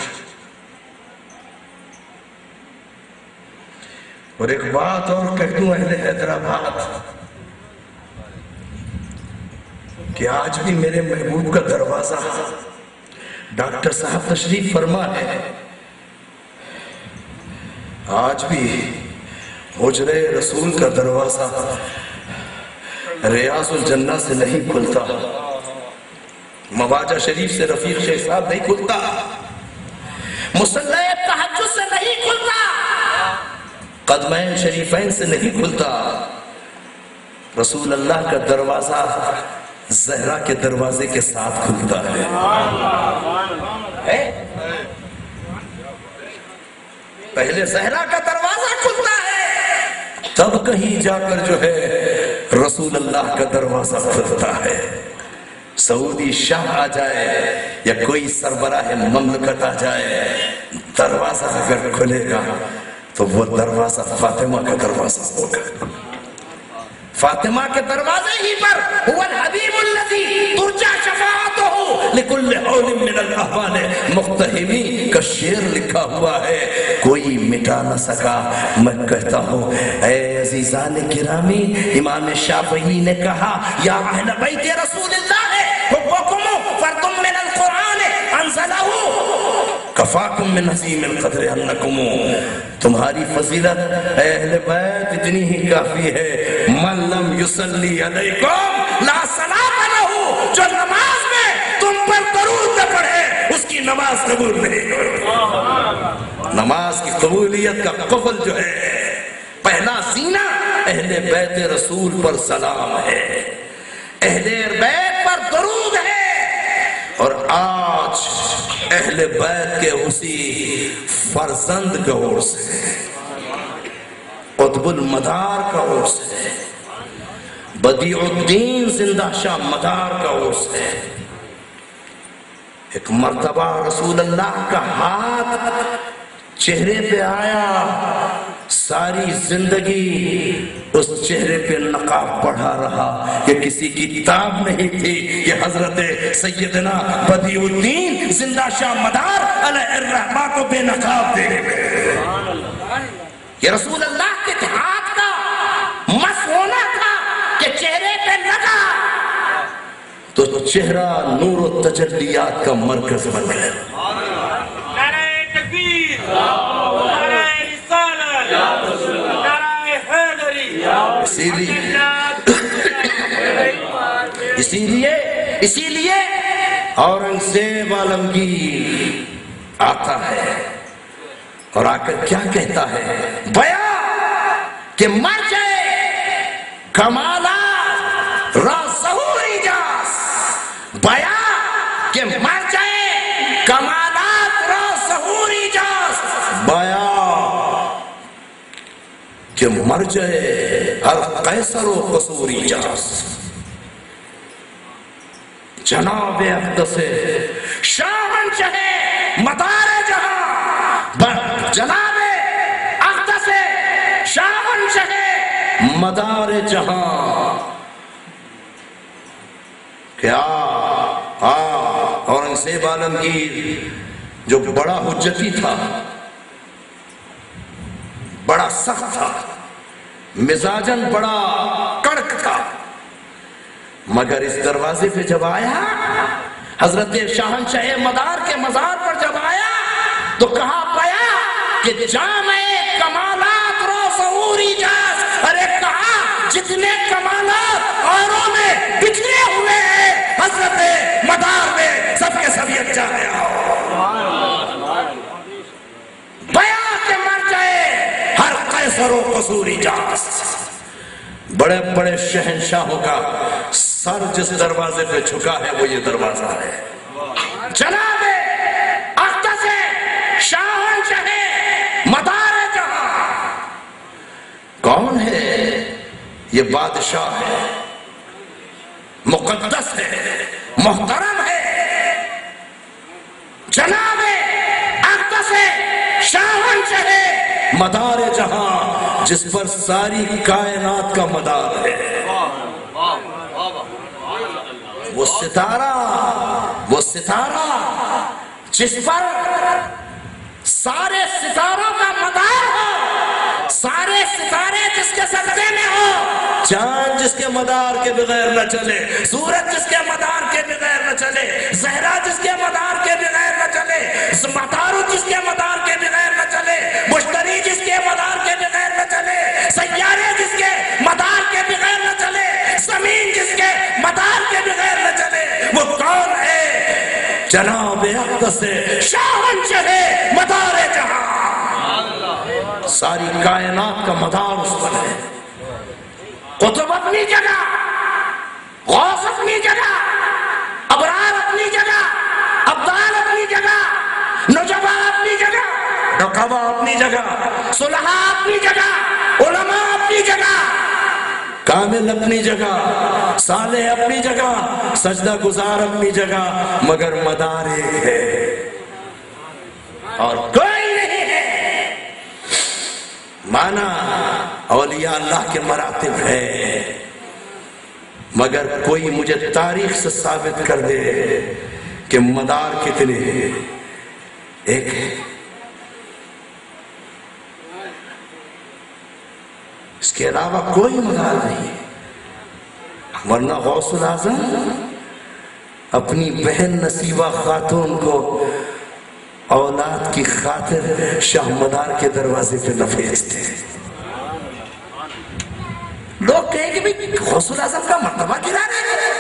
اور ایک بات اور کہہ دوں اہل حیدرآباد کہ آج بھی میرے محبوب کا دروازہ ڈاکٹر صاحب تشریف فرما ہے، آج بھی حجرے رسول کا دروازہ ریاض الجنہ سے نہیں کھلتا، مواجہ شریف سے رفیق شیخ صاحب نہیں کھلتا، مصلی تہجد سے نہیں کھلتا، قدمین شریفین سے نہیں کھلتا. رسول اللہ کا دروازہ زہرا کے دروازے کے ساتھ کھلتا ہے. پہلے زہرا کا دروازہ کھلتا ہے، تب کہیں جا کر جو ہے رسول اللہ کا دروازہ کھلتا ہے. سعودی شاہ آ جائے یا کوئی سربراہ مملکت آ جائے، دروازہ اگر کھلے گا تو وہ دروازہ فاطمہ کا دروازہ ہوگا. فاطمہ کے دروازے ہی پر هو الحبیب الذی ترجى شفاعته لكل حول من الاحوال مقتحمی کا شعر لکھا ہوا ہے، کوئی مٹا نہ سکا. میں کہتا ہوں اے عزیزان گرامی، امام شافعی نے کہا یا اہل بیت رسول اللہ حبکم فرد من القرآن انزلہ کفاکم من عظیم القدر انکم، تمہاری فضیلت اہل بیت اتنی ہی کافی ہے. من لم یصلی علیکم لا صلاۃ لہ، جو نماز میں تم پر درود نہ پڑھے اس کی نماز قبول نہیں. نماز کی قبولیت کا قفل جو ہے، پہلا زینہ اہل بیت رسول پر سلام ہے، اہل بیت پر درود ہے. اور آج اہل بیت کے اسی فرزند کا عرس ہے، قطب المدار کا عرس ہے. بدیع الدین زندہ شاہ مدار کا عرس ہے. ایک مرتبہ رسول اللہ کا ہاتھ چہرے پہ آیا، ساری زندگی اس چہرے پہ نقاب پڑھا رہا. یہ کسی کی کتاب نہیں تھی، یہ حضرت سیدنا بدیع الدین زندہ شاہ مدار علیہ الرحمہ کو بے نقاب دے گئے. یہ رسول اللہ کے ہاتھ کا مس ہونا تھا کہ چہرے پہ لگا تو چہرہ نور و تجلیات کا مرکز بن گیا. نعرہ تکبیر، نعرہ رسالت، نعرہ حیدری. اسی لیے اورنگزیب عالمگیر آتا ہے اور آ کر کیا کہتا ہے؟ بیان کہ مر جائے کمالات را ظہور ایجاز، بیان کہ مر جائے کمالات را ظہور ایجاز، بیان کہ مر جائے ہر قیصر و قصور ایجاز. جناب اقدس شاہنشاہ مدار جہاں، جناب اقدس شاہنشاہ مدار جہاں، کیا اورنگزیب عالمگیر جو بڑا حجتی تھا، بڑا سخت تھا، مزاجن بڑا کڑک تھا، مگر اس دروازے پہ جب آیا، حضرت شاہنشاہ مدار کے مزار پر جب آیا تو کہا پایا کہ جامع کمالات رو ظہور ایجاز. ارے کہا جتنے کمالات اوروں میں بکھرے ہوئے ہیں حضرت مدار میں سب کے سب یکجا ہے. بیان کہ مر جائے ہر قیصر و قصور ایجاز. بڑے بڑے شہنشاہوں کا سر جس دروازے پہ چھکا ہے وہ یہ دروازہ ہے. جناب اقدس شاہنشاہ مدار جہاں کون ہے؟ یہ بادشاہ ہے، مقدس ہے، محترم ہے. جناب اقدس شاہنشاہ مدار جہاں جس پر ساری کائنات کا مدار ہے. وہ ستارہ جس پر سارے ستاروں کا مدار ہو، سارے ستارے جس کے صدقے میں ہو، چاند جس کے مدار کے بغیر نہ چلے، سورج جس کے مدار کے بغیر نہ چلے، زہرہ جس کے مدار کے بغیر نہ چلے، عطارد جس کے مدار کے بغیر نہ چلے، مشتری جس کے مدار کے بغیر نہ چلے، سیارے جس کے مدار کے بغیر نہ چلے، زمین جس کے مدار کے بغیر نہ چلے، وہ کون ہے؟ جناب اقدس شاہنشاہ مدار جہاں. ساری کائنات کا مدار اس پر ہے. قطب اپنی جگہ، غوث اپنی جگہ، ابرار اپنی جگہ، ابدال اپنی جگہ، نجبا اپنی جگہ، نقبا اپنی جگہ، صلحاء اپنی جگہ، علماء اپنی جگہ، کامل اپنی جگہ، صالح اپنی جگہ، سجدہ گزار اپنی جگہ، مگر مدار ایک ہے اور کوئی نہیں ہے. مانا اولیاء اللہ کے مراتب ہے، مگر کوئی مجھے تاریخ سے ثابت کر دے کہ مدار کتنے ہیں. ایک ہے. اس کے علاوہ کوئی مدار نہیں ہے. ورنہ غوث العظم اپنی بہن نصیبہ خاتون کو اولاد کی خاطر شاہ مدار کے دروازے پہ نہ بھیجتے. لوگ کہیں کہ غوث العظم کا مرتبہ گرا رہے ہیں.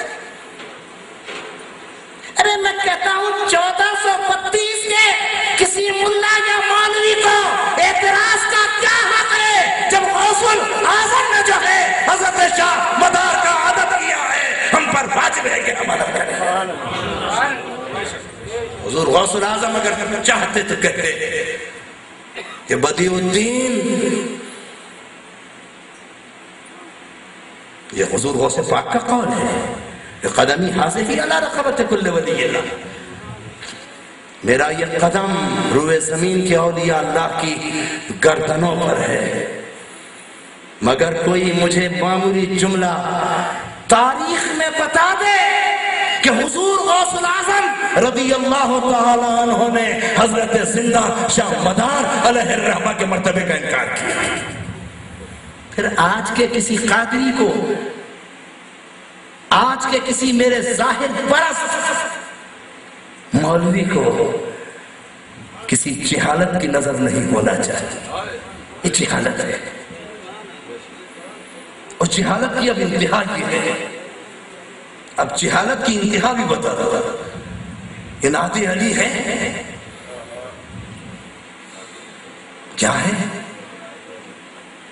ارے میں کہتا ہوں 1432 کے کسی ملا یا مولوی کو اعتراض کا کیا حق ہے جب غوث العظم نے جو ہے حضرت شاہ مدار کا عادت کیا ہے. ہم پر واجب ہے کہ ہم عادت کریں. حضور غوث العظم اگر چاہتے تو کہتے کہ بدیع الدین یہ حضور غوث پاک کا قول ہے، قدمی حاضر علی رقبت کل ولی اللہ، میرا یہ قدم روئے زمین کے اولیاء اللہ کی گردنوں پر ہے۔ مگر کوئی مجھے معمولی جملہ تاریخ میں بتا دے کہ حضور غوث العظم رضی اللہ تعالیٰ عنہ نے حضرت زندہ شاہ مدار علیہ الرحمہ کے مرتبے کا انکار کیا۔ پھر آج کے کسی قادری کو، آج کے کسی میرے ظاہر پرست مولوی کو کسی جہالت کی نظر نہیں ہونا چاہیے، یہ جہالت ہے، اور جہالت کی اب انتہا یہ ہے، اب جہالت کی انتہا بھی بتا رہا تھا، یہ نعت علی ہے، کیا ہے؟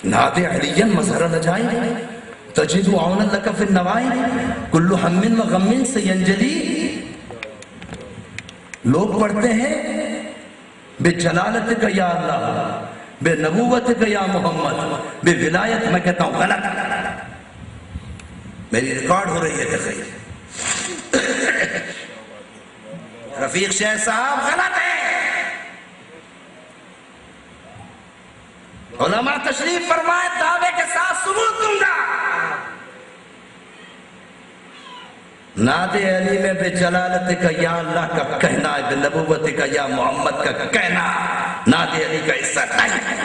نعت علی مظہر نجائی تجد عونا لک فی النوائی کل ہم و غم سینجلی۔ لوگ پڑھتے ہیں بے جلالت کا یا اللہ، بے نبوت کا یا محمد، بے ولایت، میں کہتا ہوں غلط، میری ریکارڈ ہو رہی ہے تخیر، رفیق شیخ صاحب غلط ہے۔ علماء تشریف فرمائے، دعوے کے ساتھ ثبوت دوں گا، نعت علی میں بے جلالت کا یا اللہ کا کہنا ہے، بے نبوت کا یا محمد کا کہنا نعت علی کا حصہ نہیں ہے۔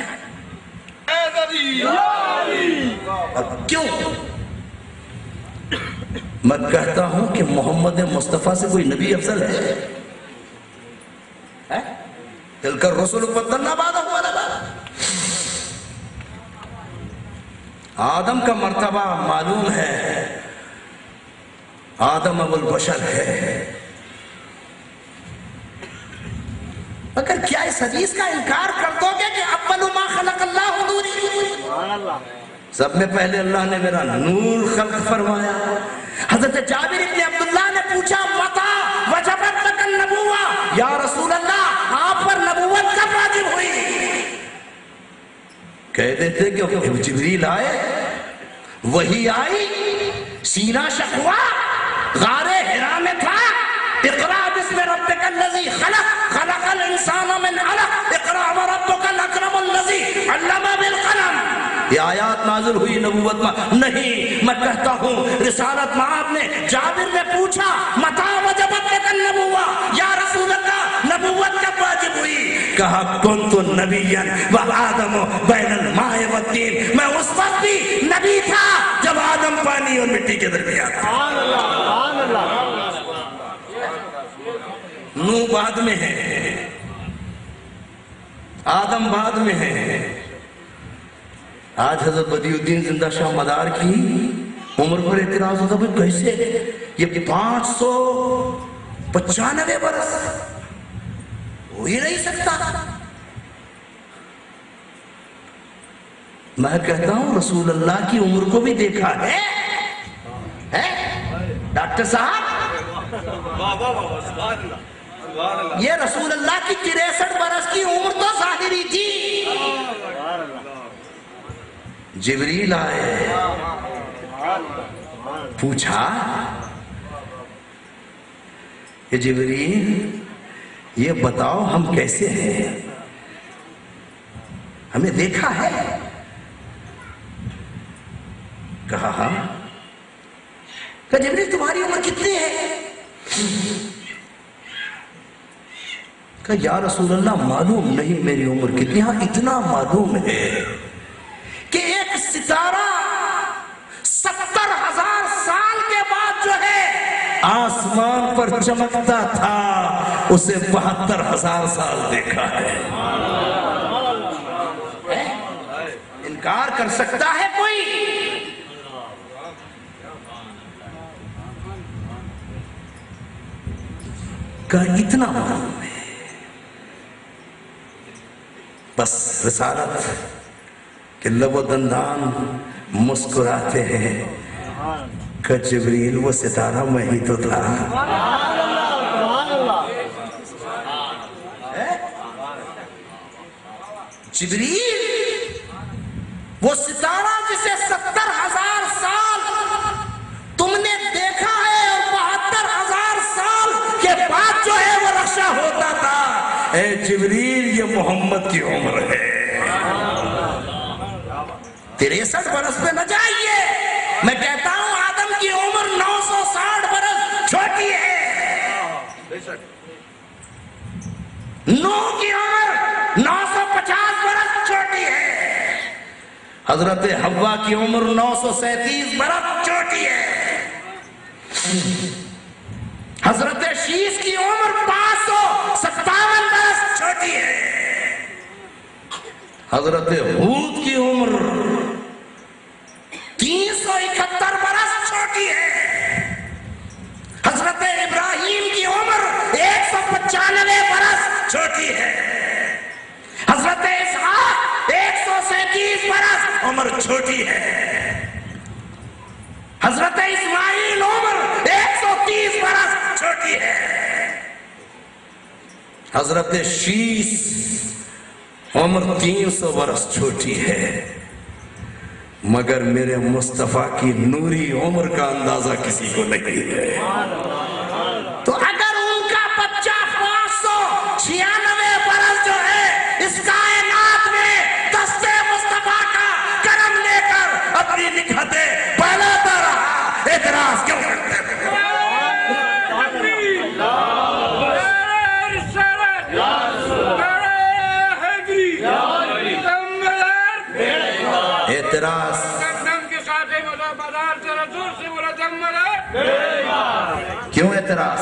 اب کیوں؟ میں کہتا ہوں کہ محمد مصطفیٰ سے کوئی نبی افضل ہے؟ تلک الرسل فضلنا بعضهم علی بعض۔ آدم کا مرتبہ معلوم ہے، آدم ابو البشر ہے، مگر کیا اس حدیث کا انکار کر دو گے کہ اول ما خلق اللہ نوری؟ سب میں پہلے اللہ نے میرا نور خلق فرمایا۔ حضرت جابر ابن عبداللہ نے پوچھا متا وجبت لک النبوہ، یا رسول اللہ آپ پر نبوت کب واجب ہوئی؟ کہہ دیتے کہ جبریل آئے، وہی آئی، سینہ شقوا، غار حرا میں تھا، اقرأ بسم ربک الذی خلق خلق الانسان من علق اقرأ وربک الاکرم الذی علم بالقلم۔ یہ آیات نازل ہوئی نبوت میں نہیں، میں کہتا ہوں رسالت میں آپ نے جابر نے پوچھا متا وجبت لک النبوہ، یا رسول اللہ نبوت کب واجب ہوئی؟ کہا کنت نبیا وآدم بین الماء والطین، میں اس وقت بھی نبی تھا جب آدم پانی اور مٹی کے درمیان تھا۔ نوح بعد میں ہے، آدم بعد میں ہے۔ آج حضرت بدیع الدین زندہ شاہ مدار کی عمر پر اعتراض ہوتا ہے، کیسے یہ 595 برس ہو ہی نہیں سکتا۔ میں کہتا ہوں رسول اللہ کی عمر کو بھی دیکھا ہے ڈاکٹر صاحب، یہ رسول اللہ کی 63 برس کی عمر تو ظاہری تھی۔ جبریل آئے، پوچھا کہ جبریل یہ بتاؤ ہم کیسے ہیں، ہمیں دیکھا ہے؟ کہا ہاں۔ کہ جبریل تمہاری عمر کتنی ہے؟ کہ یا رسول اللہ معلوم نہیں میری عمر کتنی، ہاں اتنا معلوم ہے کہ ایک ستارہ 70,000 سال کے بعد جو ہے آسمان پر چمکتا تھا، اسے 72,000 سال دیکھا ہے۔ انکار کر سکتا ہے کوئی؟ کہ اتنا معلوم ہے۔ بس رسالت کہ لب و دندان مسکراتے ہیں کہ جبریل وہ ستارہ میں ہی تو تھا۔ جبریل وہ ستارہ جسے 70,000 سال اے جبریل یہ محمد کی عمر ہے، 63 برس پہ نہ جائیے، میں کہتا ہوں آدم کی عمر 960 برس چھوٹی ہے، نوح کی عمر 950 برس چھوٹی ہے، حضرت حوا کی عمر 937 برس چھوٹی ہے، حضرت شیش کی عمر 557 برس چھوٹی ہے، حضرت ہود کی عمر 371 برس چھوٹی ہے، حضرت ابراہیم کی عمر 195 برس چھوٹی ہے، حضرت اسحاق 137 برس عمر چھوٹی ہے، حضرت اسماعیل عمر 130 برس چھوٹی ہے، حضرت شیش عمر 300 برس چھوٹی ہے، مگر میرے مصطفیٰ کی نوری عمر کا اندازہ کسی کو نہیں ہے۔ تو اگر ان کا بچہ 596 برس جو ہے اس کائنات میں دست مصطفیٰ کا کرم لے کر اپنی نکھتے پھیلاتا رہا، اعتراض کیوں کرتے ہیں؟ اعتراض کیوں اعتراض؟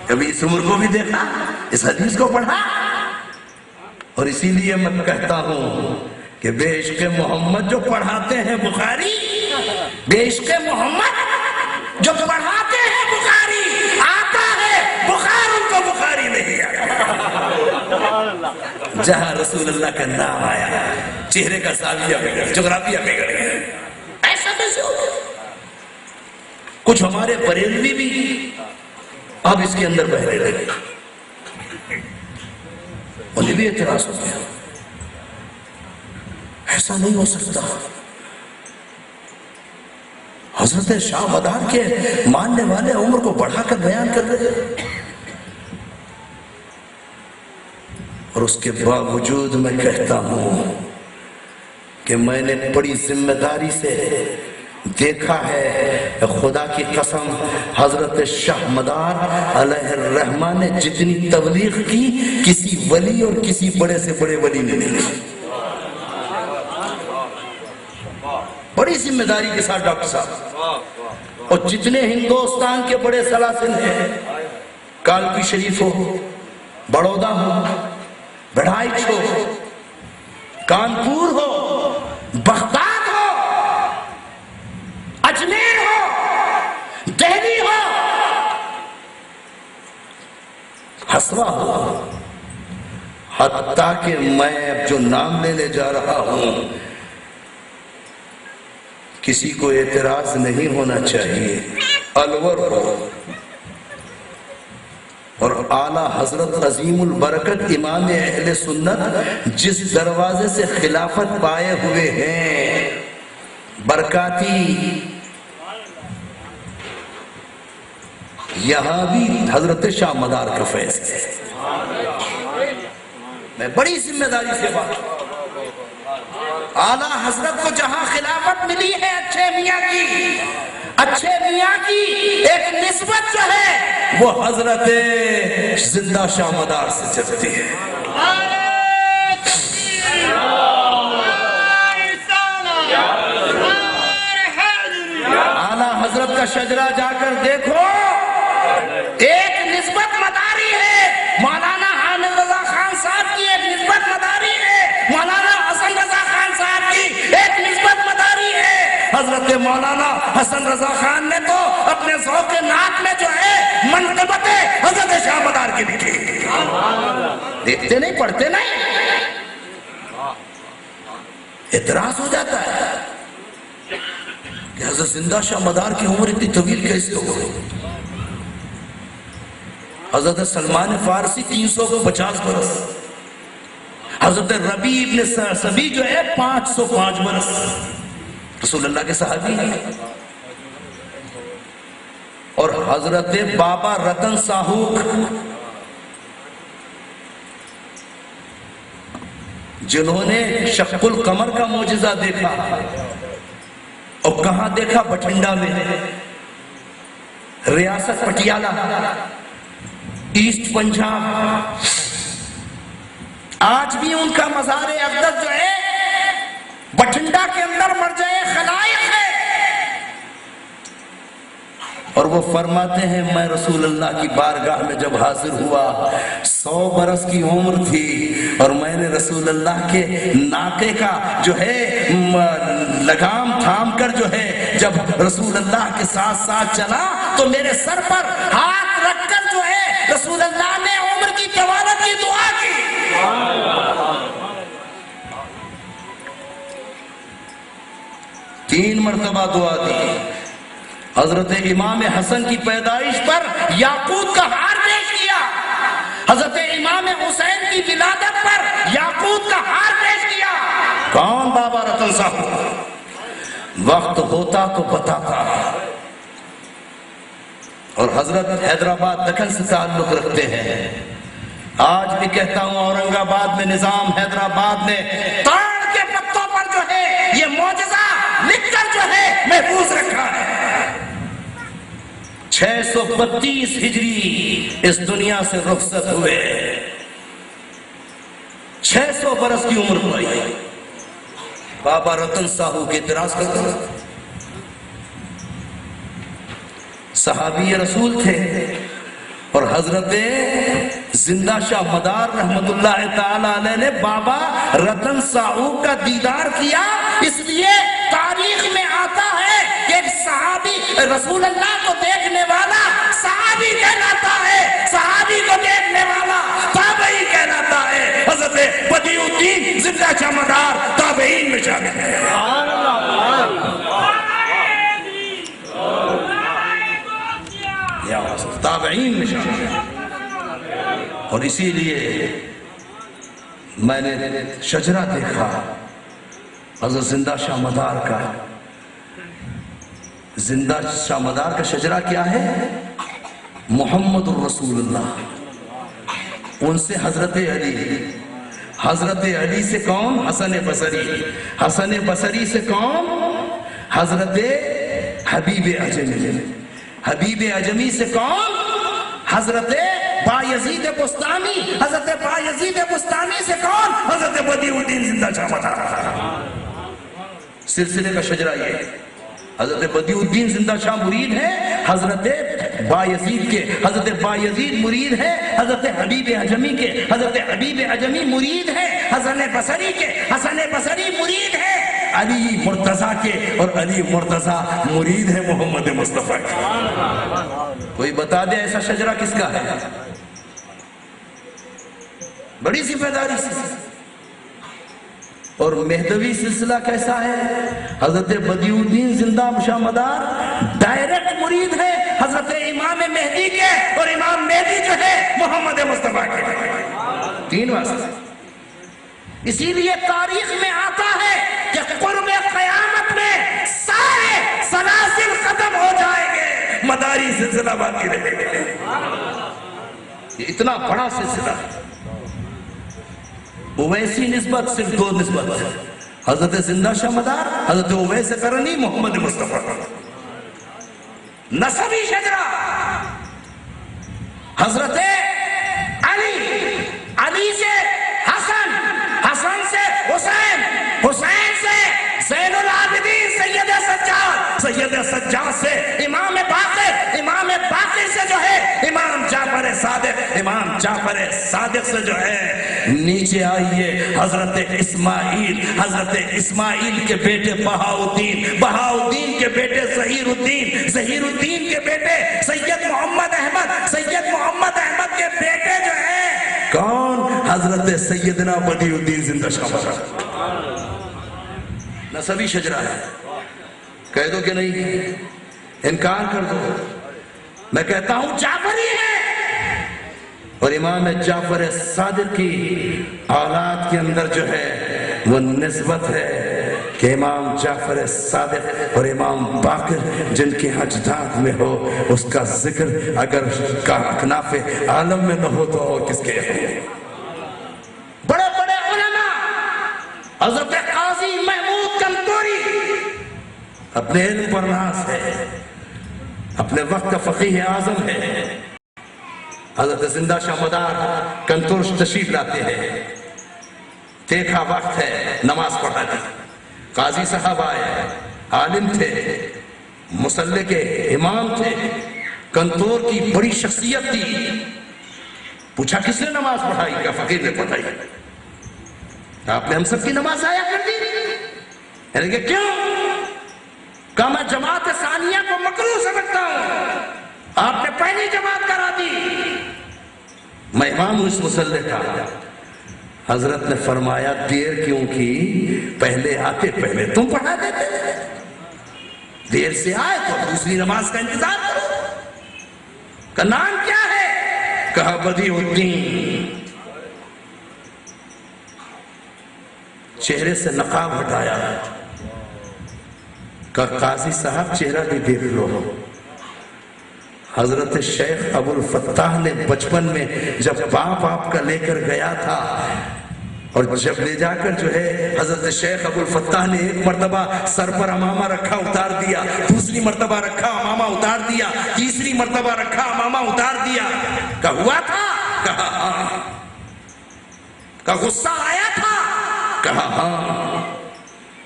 کبھی اس عمر کو بھی دیکھا، اس حدیث کو پڑھا، اور اسی لیے میں کہتا ہوں کہ بے عشق محمد جو پڑھاتے ہیں بخاری، بے عشق محمد جو پڑھاتے ہیں بخاری، آتا ہے بخار ان کو بخاری نہیں آتا، جہاں رسول اللہ کا نام آیا چہرے کا زاویہ بگڑ، جغرافیہ بگڑ گیا، ایسا کیسے ہوگا؟ کچھ ہمارے بریلوی بھی اب اس کے اندر بہرے لگے، انہیں بھی اعتراض ہو گیا، ایسا نہیں ہو سکتا، حضرت شاہ مدار کے ماننے والے عمر کو بڑھا کر بیان کر رہے ہیں، اور اس کے باوجود میں کہتا ہوں کہ میں نے بڑی ذمہ داری سے دیکھا ہے، خدا کی قسم حضرت شاہ مدار علیہ الرحمہ نے جتنی تبلیغ کی کسی ولی اور کسی بڑے سے بڑے ولی نے نہیں کی، بڑی ذمہ داری کے ساتھ ڈاکٹر صاحب، اور جتنے ہندوستان کے بڑے سلاسل ہیں، کالکی شریف ہو، بڑودہ ہو، بڑھائچ ہو، کانپور ہو، بغداد ہو، اجمیر ہو، دہلی ہو، حسرہ ہو، حتیٰ کہ میں اب جو نام لینے جا رہا ہوں کسی کو اعتراض نہیں ہونا چاہیے، الور ہو اور اعلیٰ حضرت عظیم البرکت امام اہل سنت جس دروازے سے خلافت پائے ہوئے ہیں، برکاتی، یہاں بھی حضرت شاہ مدار کا فیض ہے، میں بڑی ذمہ داری سے بات، اعلیٰ حضرت کو جہاں خلافت ملی ہے اچھے میاں کی، اچھے میاں کی ایک نسبت جو ہے وہ حضرت زندہ شاہ مدار سے چلتی ہے، اعلیٰ حضرت کا شجرہ جا کر دیکھو، ایک نسبت مداری ہے، مولانا حامد رضا خان صاحب کی ایک نسبت مداری ہے، مولانا حسن رضا خان صاحب کی ایک نسبت مداری ہے، حضرت مولانا حسن رضا خان نے تو اپنے ذوق نعت میں جو ہے منقبت حضرت شاہ مدار کی لکھی، دیکھتے نہیں پڑھتے نہیں، اعتراض ہو جاتا ہے کہ حضرت زندہ شاہ مدار کی عمر اتنی طویل کیسے ہو گئی؟ حضرت سلمان فارسی 350 برس، حضرت ربیع ابن سبی جو ہے 505 برس، رسول اللہ کے صحابی ہیں، اور حضرت بابا رتن ساہوک جنہوں نے شق القمر کا معجزہ دیکھا، اور کہاں دیکھا؟ بٹھنڈا میں، ریاست پٹیالہ، ایسٹ پنجاب۔ آج بھی ان کا مزار اقدس جو ہے بٹھنڈا کے اندر مرجع خلائق ہے، اور وہ فرماتے ہیں میں رسول اللہ کی بارگاہ میں جب حاضر ہوا 100 برس کی عمر تھی، اور میں نے رسول اللہ کے ناکے کا جو ہے لگام تھام کر جو ہے جب رسول اللہ کے ساتھ ساتھ چلا تو میرے سر پر ہاتھ رکھ کر جو ہے رسول اللہ نے عمر کی طوالت کی دعا کی۔ 3 مرتبہ دعا دی۔ حضرت امام حسن کی پیدائش پر یاقوت کا ہار پیش کیا، حضرت امام حسین کی ولادت پر یاقوت کا ہار پیش کیا۔ کون؟ بابا رتن صاحب۔ وقت ہوتا تو بتاتا، اور حضرت حیدرآباد دکن سے تعلق رکھتے ہیں۔ آج بھی کہتا ہوں اورنگ آباد میں نظام حیدرآباد نے تاڑ کے پتوں پر جو ہے یہ معجزہ لکھ کر جو ہے محفوظ رکھا ہے۔ 632 ہجری اس دنیا سے رخصت ہوئے، 600 برس کی عمر پائی۔ بابا رتن صاحب کے اعتراض کرتا، صحابی رسول تھے، اور حضرت زندہ شاہ مدار رحمت اللہ تعالی علیہ نے بابا رتن صاحب کا دیدار کیا۔ اس لیے تاریخ میں آتا ہے کہ ایک صحابی رسول اللہ کو دیکھنے والا صحابی کہلاتا ہے، صحابی کو دیکھنے والا تابعی کہلاتا ہے۔ حضرت بدیع الدین زندہ شاہ مدار تابعین میں شامل ہے۔ تابعین میں شامل ہے۔ اور اسی لیے میں نے شجرہ دیکھا حضرت زندہ شاہ مدار کا۔ زندہ شاہ مدار کا شجرہ کیا ہے؟ محمد الرسول اللہ۔ ان سے حضرت علی، حضرت علی سے کون؟ حسن بصری، حسن بصری سے کون؟ حضرت حبیب اعجمی، حبیب اعجمی سے کون؟ حضرت بایزید بستانی، حضرت بایزید بستانی سے کون؟ حضرت بدیع الدین زندہ شاہ مدار۔ سلسلے کا شجرہ یہ ہے۔ حضرت بدیع الدین زندہ شاہ مرید ہے حضرت بایزید کے، حضرت بایزید مرید ہے حضرت حبیب اعجمی کے، حضرت حبیب اعجمی مرید ہے حسن بصری کے، حسن بصری مرید ہے علی مرتضیٰ کے، اور علی مرتضیٰ مرید ہے محمد مصطفیٰ کے۔ کوئی بتا دے ایسا شجرہ کس کا ہے؟ بڑی سی بیداری سے۔ اور مہدوی سلسلہ کیسا ہے؟ حضرت بدیع الدین زندہ شاہ مدار ڈائریکٹ مرید ہے حضرت امام مہدی کے، اور امام مہدی جو ہے محمد مصطفیٰ کے۔ 3 واسطے۔ اسی لیے تاریخ میں آتا ہے کہ قرب قیامت میں سارے سلاسل ختم ہو جائیں گے، مداری سلسلہ باقی رہے گا۔ یہ اتنا بڑا سلسلہ ہے۔ اویسی نسبت صرف 2 نسبت ہے، حضرت زندہ شاہ مدار، حضرت اویس قرنی، محمد مصطفیٰ۔ نسبی شجرہ حضرت علی، علی سے حسن، حسن سے حسین، حسین سے زین العابدین سید سجاد، سید سجاد سے امام باقر، امام باقر سے جو ہے امام جعفر صادق، امام جعفر صادق سے جو ہے نیچے آئیے حضرت اسماعیل، حضرت اسماعیل کے بیٹے بہاؤدین، بہاؤدین کے بیٹے ظہیر الدین، ظہیر الدین کے بیٹے سید محمد احمد، سید محمد احمد کے بیٹے جو ہیں کون؟ حضرت سیدنا بدیع الدین زندہ شاہ مدار۔ نسبی شجرہ ہے۔ کہہ دو کہ نہیں؟ انکار کر دو۔ میں کہتا ہوں جعفری ہے، اور امام جعفر صادق کی اولاد کے اندر جو ہے وہ نسبت ہے کہ امام جعفر صادق اور امام باقر جن کے اجداد میں ہو، اس کا ذکر اگر اکناف عالم میں نہ ہو تو اور کس کے ہو؟ بڑے بڑے علماء حضرت قاضی محمود کنتوری اپنے علم پر ناز ہے، اپنے وقت کا فقیہ اعظم ہے۔ حضرت زندہ شاہ مدار کنتور تشریف لاتے ہیں، دیکھا وقت ہے نماز پڑھانے، قاضی صاحب آئے، عالم تھے، مصلی کے امام تھے، کنتور کی بڑی شخصیت تھی۔ پوچھا کس نے نماز پڑھائی؟ کیا فقیر نے پڑھائی؟ آپ نے ہم سب کی نماز ضائع کر دی؟ یعنی کہ کیوں؟ کہا میں جماعت ثانیہ کو مکروہ سمجھتا ہوں، آپ نے پہلی جماعت کرا دی۔ میں امام ہوں اس مصلی کا۔ حضرت نے فرمایا دیر کیوں کی؟ پہلے آتے پہلے تم پڑھا دیتے، دیر سے آئے تو دوسری نماز کا انتظار کرو۔ کا نام کیا ہے؟ کہا بدیع الدین۔ چہرے سے نقاب ہٹایا، کہا قاضی صاحب چہرہ بھی دیکھ لو۔ حضرت شیخ ابو الفتاح نے بچپن میں جب باپ آپ کا لے کر گیا تھا، اور جب لے جا کر جو ہے حضرت شیخ ابو الفتاح نے ایک مرتبہ سر پر امامہ رکھا اتار دیا، دوسری مرتبہ رکھا امامہ اتار دیا، تیسری مرتبہ رکھا امامہ اتار دیا۔ کہا ہوا تھا؟ کہا ہاں۔ کہا غصہ آیا تھا؟ کہا ہاں۔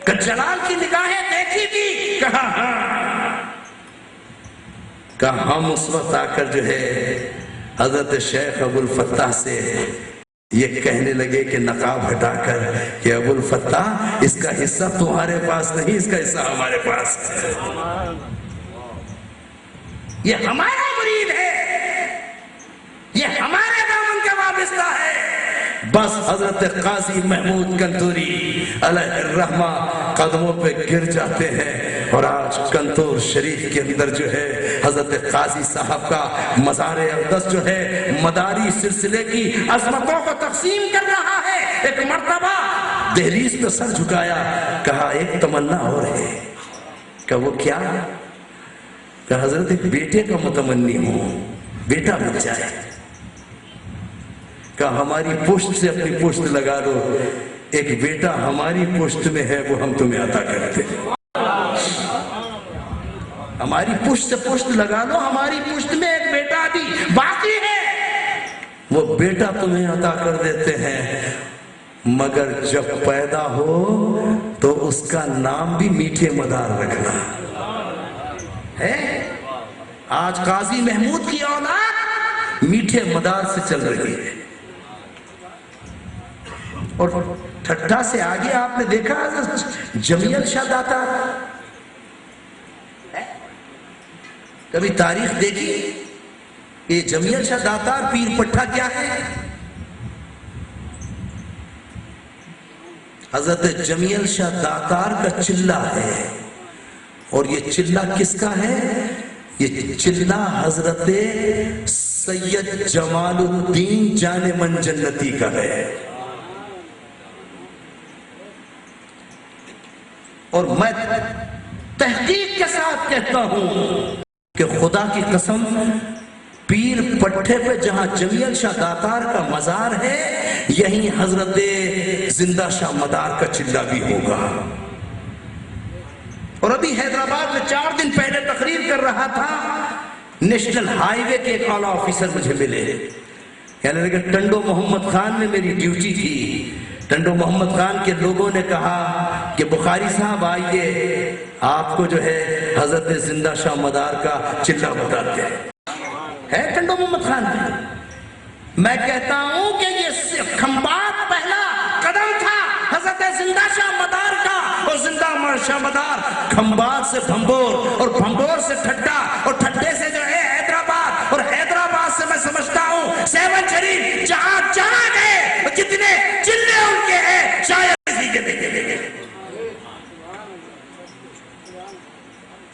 کہا جلال کی نگاہیں دیکھی تھی؟ کہا ہاں۔ کہا ہم اس وقت آ کر جو ہے حضرت شیخ ابو الفتاح سے یہ کہنے لگے کہ نقاب ہٹا کر کہ ابو الفتاح اس کا حصہ تمہارے پاس نہیں، اس کا حصہ ہمارے پاس ہے، یہ ہمارا مرید ہے، یہ ہمارے دامن کا وابستہ ہے۔ بس حضرت قاضی محمود کنتوری علیہ الرحمہ قدموں پہ گر جاتے ہیں، اور آج کنتور شریف کے اندر جو ہے حضرت قاضی صاحب کا مزار اقدس جو ہے مداری سلسلے کی عظمتوں کو تقسیم کر رہا ہے۔ ایک مرتبہ دہلیز پہ سر جھکایا، کہا ایک تمنا اور ہے۔ کہا وہ کیا؟ کہا حضرت ایک بیٹے کا متمنی ہوں، بیٹا مل جائے۔ کہا ہماری پشت سے اپنی پشت لگا دو، ایک بیٹا ہماری پشت میں ہے وہ ہم تمہیں عطا کرتے ہیں۔ ہماری پشت سے پشت لگا لو، ہماری پشت میں ایک بیٹا دی باقی ہے، وہ بیٹا تمہیں عطا کر دیتے ہیں، مگر جب پیدا ہو تو اس کا نام بھی میٹھے مدار رکھنا ہے۔ آج قاضی محمود کی اولاد میٹھے مدار سے چل رہی ہے، اور ٹھٹھا سے آگے آپ نے دیکھا حضرت جمیل شاہ داتا، کبھی تاریخ دیکھی یہ جمیل شاہ داتار پیر پٹھا کیا ہے؟ حضرت جمیل شاہ داتار کا چلہ ہے، اور یہ چلہ کس کا ہے؟ یہ چلہ حضرت سید جمال الدین جان من جنتی کا ہے۔ اور میں تحقیق کے ساتھ کہتا ہوں کہ خدا کی قسم پیر پٹھے پہ جہاں جمیل شاہ داتار کا مزار ہے، یہیں حضرت زندہ شاہ مدار کا چلہ بھی ہوگا۔ اور ابھی حیدرآباد میں 4 دن پہلے تقریر کر رہا تھا، نیشنل ہائی وے کے ایک اعلیٰ آفیسر مجھے ملے، کہنے لگے ٹنڈو محمد خان میں میری ڈیوٹی تھی، ٹنڈو محمد خان کے لوگوں نے کہا کہ بخاری صاحب آئیے، آپ کو جو ہے حضرت زندہ شاہ مدار کا چلہ بتاتے ہیں۔ ٹنڈو محمد خان میں کہتا ہوں کہ یہ کھمبات پہلا قدم تھا حضرت زندہ شاہ مدار کا، اور زندہ شاہ مدار کھمبات سے بھمبور، اور بھمبور سے ٹھٹا، اور ٹھٹے سے جو ہے حیدرآباد، اور حیدرآباد سے میں سمجھتا ہوں سیون شریف، جہاں جہاں گئے جتنے چلے ان کے ہیں شاید اسی کے دیکھے گئے۔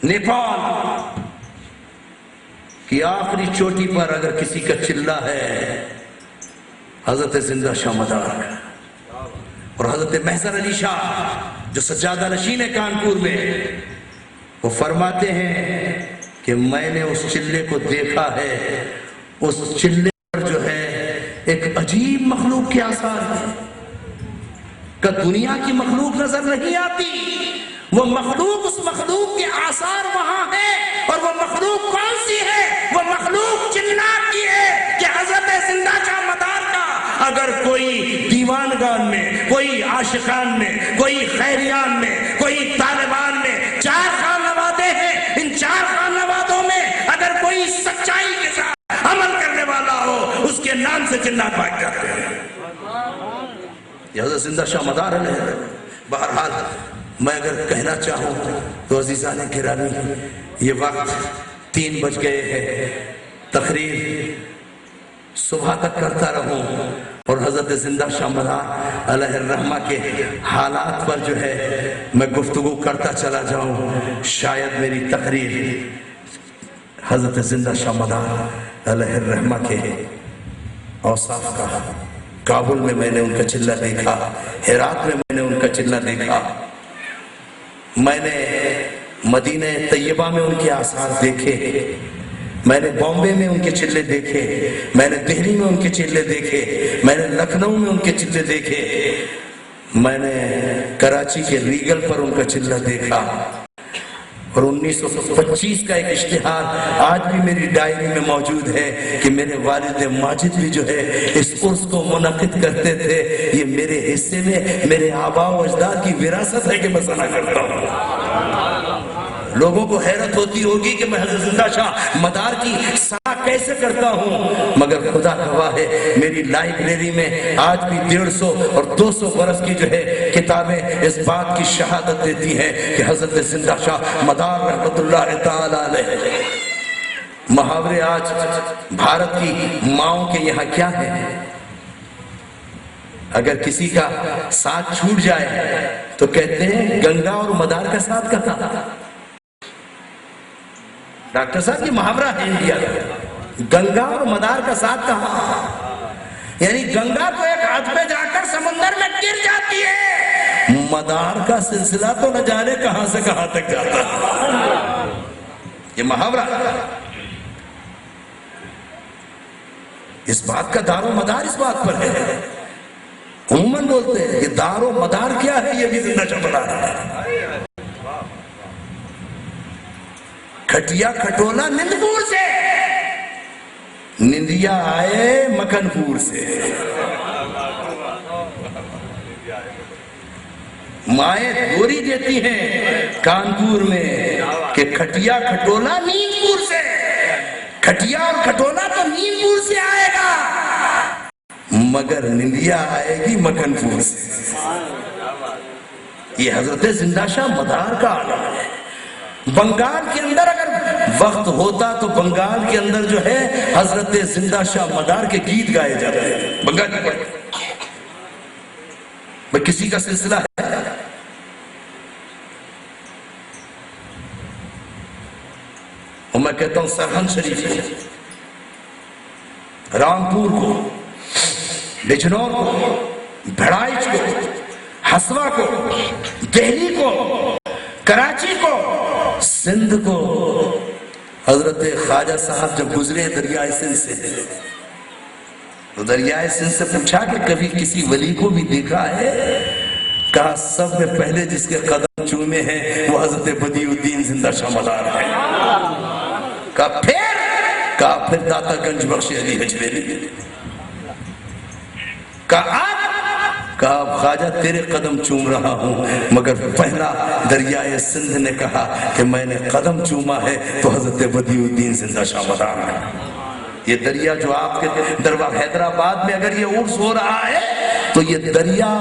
نیپال کی آخری چوٹی پر اگر کسی کا چلہ ہے حضرت زندہ شاہ مدار کا، اور حضرت محضر علی شاہ جو سجادہ نشین ہے کانپور میں، وہ فرماتے ہیں کہ میں نے اس چلے کو دیکھا ہے، اس چلے پر جو ہے ایک عجیب مخلوق کے آثار ہیں، کہ دنیا کی مخلوق نظر نہیں آتی، وہ مخلوق، اس مخلوق کے آثار وہاں ہیں، اور وہ مخلوق کون سی ہے؟ وہ مخلوق جنات کی ہے کہ حضرت زندہ شاہ مدار کا اگر کوئی دیوانگان میں، کوئی عاشقان میں، کوئی خیریان میں، کوئی طالبان میں 4 خان نوادے ہیں، ان 4 خان نوادوں میں اگر کوئی سچائی کے ساتھ عمل کرنے والا ہو، اس کے نام سے جنات بھاگ جاتے ہیں۔ یہ حضرت زندہ شاہ مدار علیہ۔ بہرحال میں اگر کہنا چاہوں تو عزیزان گرامی، یہ وقت 3 بج گئے ہیں، تقریر صبح تک کرتا رہوں اور حضرت زندہ شاہ مدار علیہ الرحمہ کے حالات پر جو ہے میں گفتگو کرتا چلا جاؤں، شاید میری تقریر حضرت زندہ شاہ مدار علیہ الرحمہ کے اوصاف کا، کابل میں میں نے ان کا چلہ دیکھا، ہرات میں میں نے ان کا چلہ دیکھا، میں نے مدینہ طیبہ میں ان کے آثار دیکھے، میں نے بامبے میں ان کے چلے دیکھے، میں نے دہلی میں ان کے چلے دیکھے، میں نے لکھنؤ میں ان کے چلے دیکھے، میں نے کراچی کے ریگل پر ان کا چلہ دیکھا، اور 1925 کا ایک اشتہار آج بھی میری ڈائری میں موجود ہے کہ میرے والد ماجد بھی جو ہے اس عرس کو منعقد کرتے تھے۔ یہ میرے حصے میں میرے آباء و اجداد کی وراثت ہے کہ میں سنا کرتا ہوں۔ لوگوں کو حیرت ہوتی ہوگی کہ میں حضرت زندہ شاہ مدار کی سنا کیسے کرتا ہوں، مگر خدا گواہ ہے میری لائبریری میں آج بھی 150 اور 200 برس کی جو ہے کتابیں اس بات کی شہادت دیتی ہیں کہ حضرت زندہ شاہ مدار رحمت اللہ تعالی علیہ۔ محاورے آج بھارت کی ماؤں کے یہاں کیا ہے؟ اگر کسی کا ساتھ چھوٹ جائے تو کہتے ہیں گنگا اور مدار کا ساتھ کہاں؟ ڈاکٹر صاحب یہ محاورہ ہے انڈیا کا، گنگا اور مدار کا ساتھ کہاں؟ یعنی گنگا تو ایک ہاتھ پہ جا کر سمندر میں گر جاتی ہے، مدار کا سلسلہ تو نہ جانے کہاں سے کہاں تک جاتا ہے۔ یہ محاورہ اس بات کا دار و مدار اس بات پر ہے۔ عموماً بولتے ہیں یہ دار و مدار کیا ہے، یہ بھی زندہ شاہ مدار ہے۔ کھٹیا کھٹولا نندپور سے، نندیا آئے مکھن پور سے، مائیں گوری دیتی ہیں کانپور میں کہ کھٹیا کھٹولا نیندپور سے، کھٹیا اور کھٹولا تو نیندپور سے آئے گا مگر نندیا آئے گی مکھن پور سے۔ یہ حضرت زندہ شاہ مدار کا عالم ہے۔ بنگال کے اندر اگر وقت ہوتا تو بنگال کے اندر جو ہے حضرت زندہ شاہ مدار کے گیت گائے جاتے ہیں بنگال کے اندر۔ میں کسی کا سلسلہ ہے اور میں کہتا ہوں سرہند شریف کو، رامپور کو، بجنور کو، بھڑائچ کو، ہسوا کو، دہلی کو، کراچی کو، سندھ کو، حضرت خواجہ صاحب جب گزرے دریائے سندھ سے تو دریائے سندھ سے پوچھا کہ کبھی کسی ولی کو بھی دیکھا ہے؟ کہا سب میں پہلے جس کے قدم چومے ہیں وہ حضرت بدیع الدین زندہ شاہ مدار ہے۔ کہا پھر داتا گنج بخش علی حجویری، کہا خواجہ تیرے قدم چوم رہا ہوں، مگر پہلا دریائے سندھ نے کہا کہ میں نے قدم چوما ہے تو حضرت بدیع الدین زندہ شاہ مدار ہے۔ یہ دریا جو آپ کے دربار حیدرآباد میں اگر یہ عرس ہو رہا ہے تو یہ دریا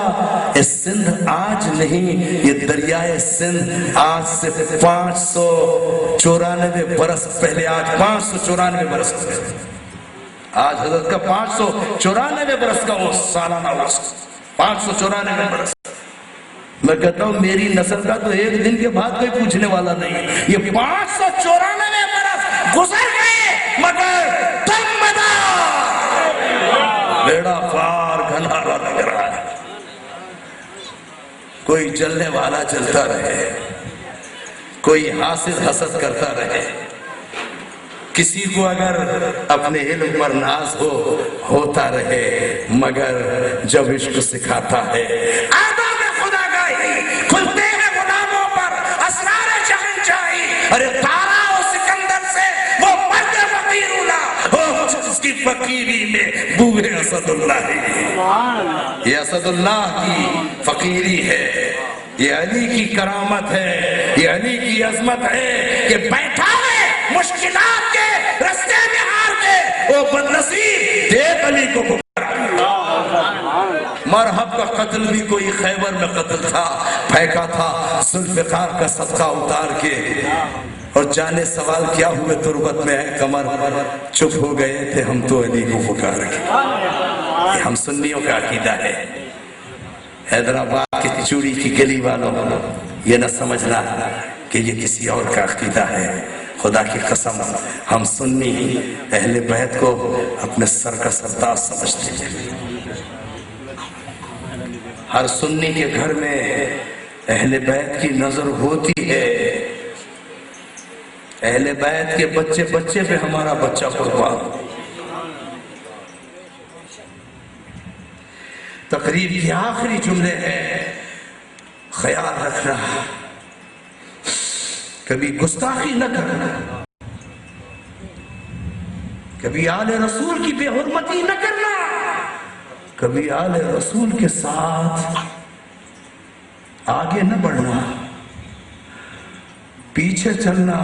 سندھ آج نہیں، یہ دریائے سندھ آج سے 594 برس پہلے، آج 594 برس پہلے، آج حضرت کا 594 برس کا وہ سالانہ عرس، 594 برس۔ میں کہتا ہوں میری نسل کا تو ایک دن کے بعد کوئی پوچھنے والا نہیں، یہ 594 برس گزر گئے مگر تم مدار بیڑا پار گھنارا لگ رہا ہے۔ کوئی جلنے والا جلتا رہے، کوئی حاسد حسد کرتا رہے، کسی کو اگر اپنے علم پر ناز ہوتا رہے، مگر جب عشق سکھاتا ہے فقیری میں بوئے اسد اللہ ہے۔ یہ اسد اللہ کی فقیری ہے، یہ علی کی کرامت ہے، یہ علی کی عظمت ہے کہ بیٹھا ہے مشکلات کے رستے میں ہار کے وہ بدنصیب دیکھ علی کو پکارا۔ مرحب کا قتل بھی کوئی خیبر میں قتل تھا، پھینکا تھا ذوالفقار کا صدقہ اتار کے، اور جانے سوال کیا ہوئے تربت میں ہے کمر، چپ ہو گئے تھے ہم تو علی کو پکار کے۔ یہ ہم سنیوں کا عقیدہ ہے۔ حیدرآباد کی چوڑی کی گلی والوں یہ نہ سمجھنا کہ یہ کسی اور کا عقیدہ ہے۔ خدا کی قسم ہم سنی اہل بیت کو اپنے سر کا سردار سمجھتے ہیں۔ ہر سنی کے گھر میں اہل بیت کی نظر ہوتی ہے۔ اہل بیت کے بچے بچے پہ ہمارا بچہ قربان۔ تقریر کی آخری جملے ہیں، خیال رکھنا کبھی گستاخی نہ کرنا، کبھی آل رسول کی بے حرمتی نہ کرنا، کبھی آل رسول کے ساتھ آگے نہ بڑھنا، پیچھے چلنا۔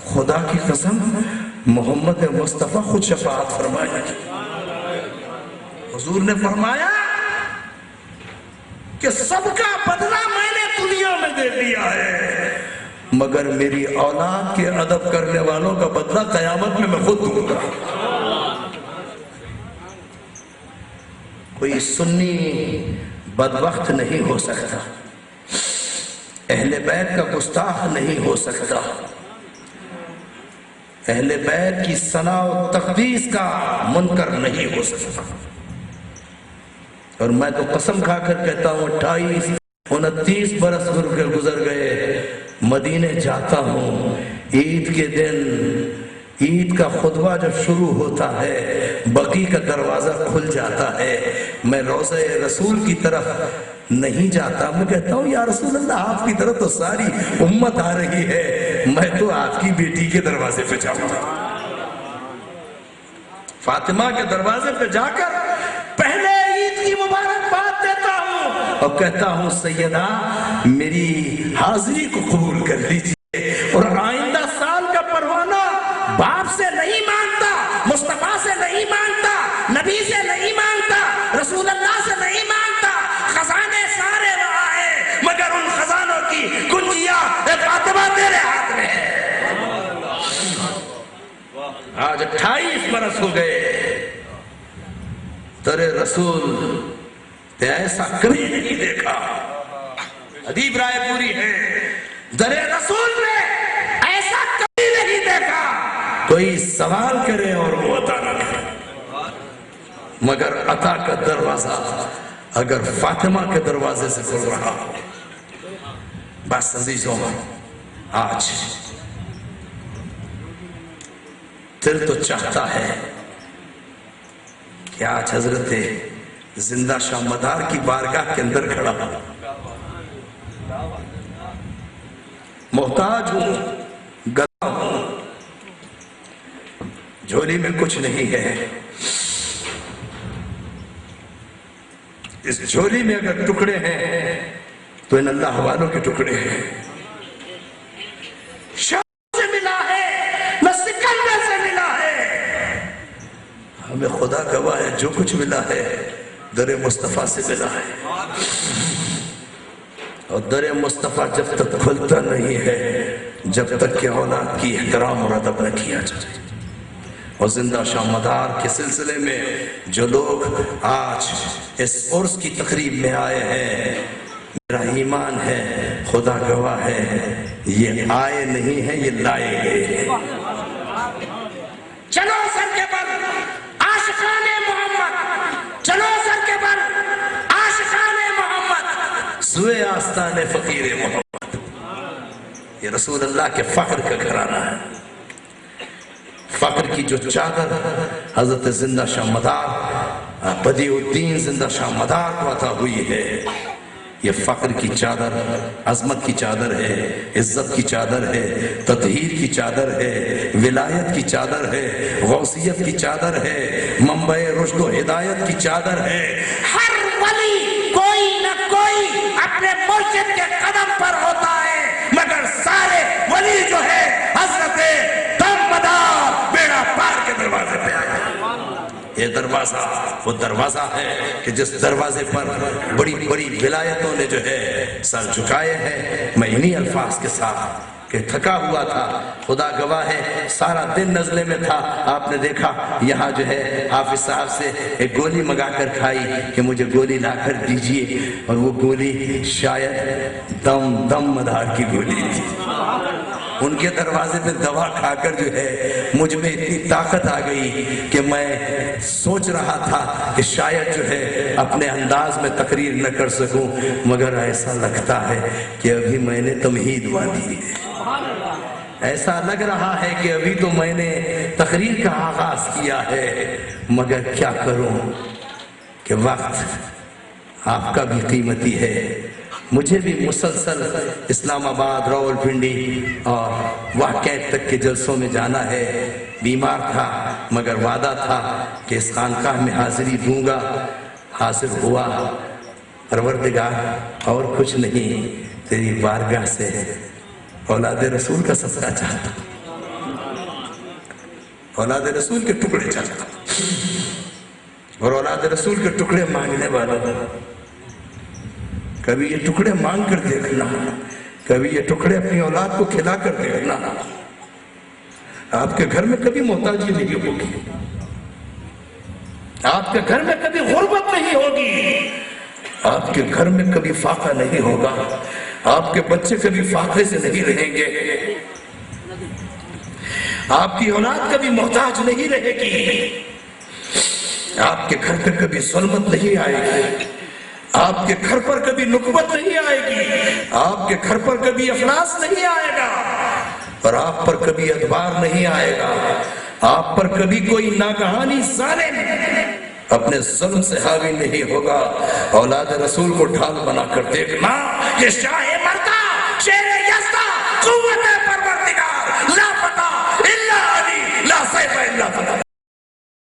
خدا کی قسم محمد مصطفیٰ خود شفاعت فرمائے، حضور نے فرمایا کہ سب کا بدلہ میں نے دنیا میں دے دیا ہے، مگر میری اولاد کے ادب کرنے والوں کا بدلہ قیامت میں خود دوں گا۔ کوئی سنی بدبخت نہیں ہو سکتا، اہل بیت کا گستاخ نہیں ہو سکتا، اہل بیت کی ثنا و تقدیس کا منکر نہیں ہو سکتا۔ اور میں تو قسم کھا کر کہتا ہوں 28-29 برس گزر گئے، مدینے جاتا ہوں، عید کے دن عید کا خطبہ جب شروع ہوتا ہے بقی کا دروازہ کھل جاتا ہے، میں روضہ رسول کی طرف نہیں جاتا، میں کہتا ہوں یا رسول اللہ آپ کی طرف تو ساری امت آ رہی ہے، میں تو آپ کی بیٹی کے دروازے پہ جاؤں گا۔ فاطمہ کے دروازے پہ جا کر پہلے عید کی مبارکباد دیتا ہوں اور کہتا ہوں سیدہ میری حاضری کو قبول کر لیجئے، اور آئندہ سال کا پروانہ باپ سے نہیں مانگتا، مصطفیٰ سے نہیں مانگتا، نبی سے نہیں مانگتا، رسول اللہ سے نہیں مانگتا، خزانے سارے وہاں ہیں مگر ان خزانوں کی کنجیاں اے فاطمہ تیرے ہاتھ میں ہے۔ آج 28 برس ہو گئے، تیرے رسول تے ایسا کبھی نہیں دیکھا۔ ادیب رائے پوری ہے، در رسول نے ایسا کبھی نہیں دیکھا کوئی سوال کرے اور وہ عطا نہ کرے، مگر عطا کا دروازہ اگر فاطمہ کے دروازے سے کھل رہا ہو۔ بس عزیزوں، آج دل تو چاہتا ہے کہ آج حضرت زندہ شاہ مدار کی بارگاہ کے اندر کھڑا ہوں، محتاج ہوں، گدا ہوں، جھولی میں کچھ نہیں ہے، اس جھولی میں اگر ٹکڑے ہیں تو ان اللہ والوں کے ٹکڑے ہیں۔ شاہ سے ملا ہے نہ سکندر سے ملا ہے، ہمیں خدا گواہ ہے جو کچھ ملا ہے در مصطفیٰ سے ملا ہے، اور در مصطفیٰ جب تک کھلتا نہیں ہے جب تک کہ اولاد کی احترام اور ادب نہ کیا جائے۔ اور زندہ شاہ مدار کے سلسلے میں جو لوگ آج اس عرس کی تقریب میں آئے ہیں، میرا ایمان ہے، خدا گواہ ہے، یہ آئے نہیں ہیں، یہ لائے گئے ہیں۔ چلو سر کے پر عاشقان محمد، چلو سر کے پر عاشقان محمد، سوئے آستان فقیر محمد۔ یہ رسول اللہ کے فخر کا گھرانہ ہے، فخر کی جو چادر حضرت زندہ شاہ مدار بدیع الدین زندہ شاہ مدار کو عطا ہوئی ہے، یہ فخر کی چادر عظمت کی چادر ہے، عزت کی چادر ہے، تطہیر کی چادر ہے، ولایت کی چادر ہے، غوثیت کی چادر ہے، منبع رشد و ہدایت کی چادر ہے۔ ہر ولی کوئی نہ کوئی اپنے مرشد کے قدم پر ہوتا ہے، مگر سارے ولی جو ہے حضرت دمدار بیڑا پار کے دروازے پہ آئے۔ یہ دروازہ وہ دروازہ ہے کہ جس دروازے پر بڑی بڑی ولایتوں نے جو ہے سر جھکائے ہیں۔ میں انہی الفاظ کے ساتھ کہ تھکا ہوا تھا، خدا گواہ ہے سارا دن نزلے میں تھا، آپ نے دیکھا یہاں جو ہے حافظ صاحب سے ایک گولی منگا کر کھائی کہ مجھے گولی لا کر دیجئے، اور وہ گولی شاید دم مدار کی گولی تھی۔ ان کے دروازے پہ دوا کھا کر جو ہے مجھ میں اتنی طاقت آ گئی کہ میں سوچ رہا تھا کہ شاید جو ہے اپنے انداز میں تقریر نہ کر سکوں، مگر ایسا لگتا ہے کہ ابھی میں نے تمہید باندھی ہے، ایسا لگ رہا ہے کہ ابھی تو میں نے تقریر کا آغاز کیا ہے، مگر کیا کروں کہ وقت آپ کا بھی قیمتی ہے۔ مجھے بھی مسلسل اسلام آباد، راول پنڈی اور واقعات تک کے جلسوں میں جانا ہے۔ بیمار تھا مگر وعدہ تھا کہ اس خانقاہ میں حاضری دوں گا، حاضر ہوا۔ پروردگار اور کچھ نہیں، تیری بارگاہ سے اولاد رسول کا صدقہ چاہتا، اولاد رسول کے ٹکڑے چاہتا، اور اولاد رسول کے ٹکڑے مانگنے والا۔ کبھی یہ ٹکڑے مانگ کر دیکھنا، کبھی یہ ٹکڑے اپنی اولاد کو کھلا کر دیکھنا، آپ کے گھر میں کبھی محتاجی نہیں ہوگی، آپ کے گھر میں کبھی غربت نہیں ہوگی، آپ کے گھر میں کبھی فاقہ نہیں ہوگا، آپ کے بچے کبھی فاقے سے نہیں رہیں گے، آپ کی اولاد کبھی محتاج نہیں رہے گی، آپ کے گھر پہ کبھی ظلمت نہیں آئے گی، آپ کے گھر پر کبھی نکبت نہیں آئے گی، آپ کے گھر پر کبھی افلاس نہیں آئے گا، اور آپ پر کبھی ادبار نہیں آئے گا، آپ پر کبھی کوئی ناگہانی ظالم اپنے ظلم سے حاوی نہیں ہوگا۔ اولاد رسول کو ڈھال بنا کر دیکھنا، یہ شاہ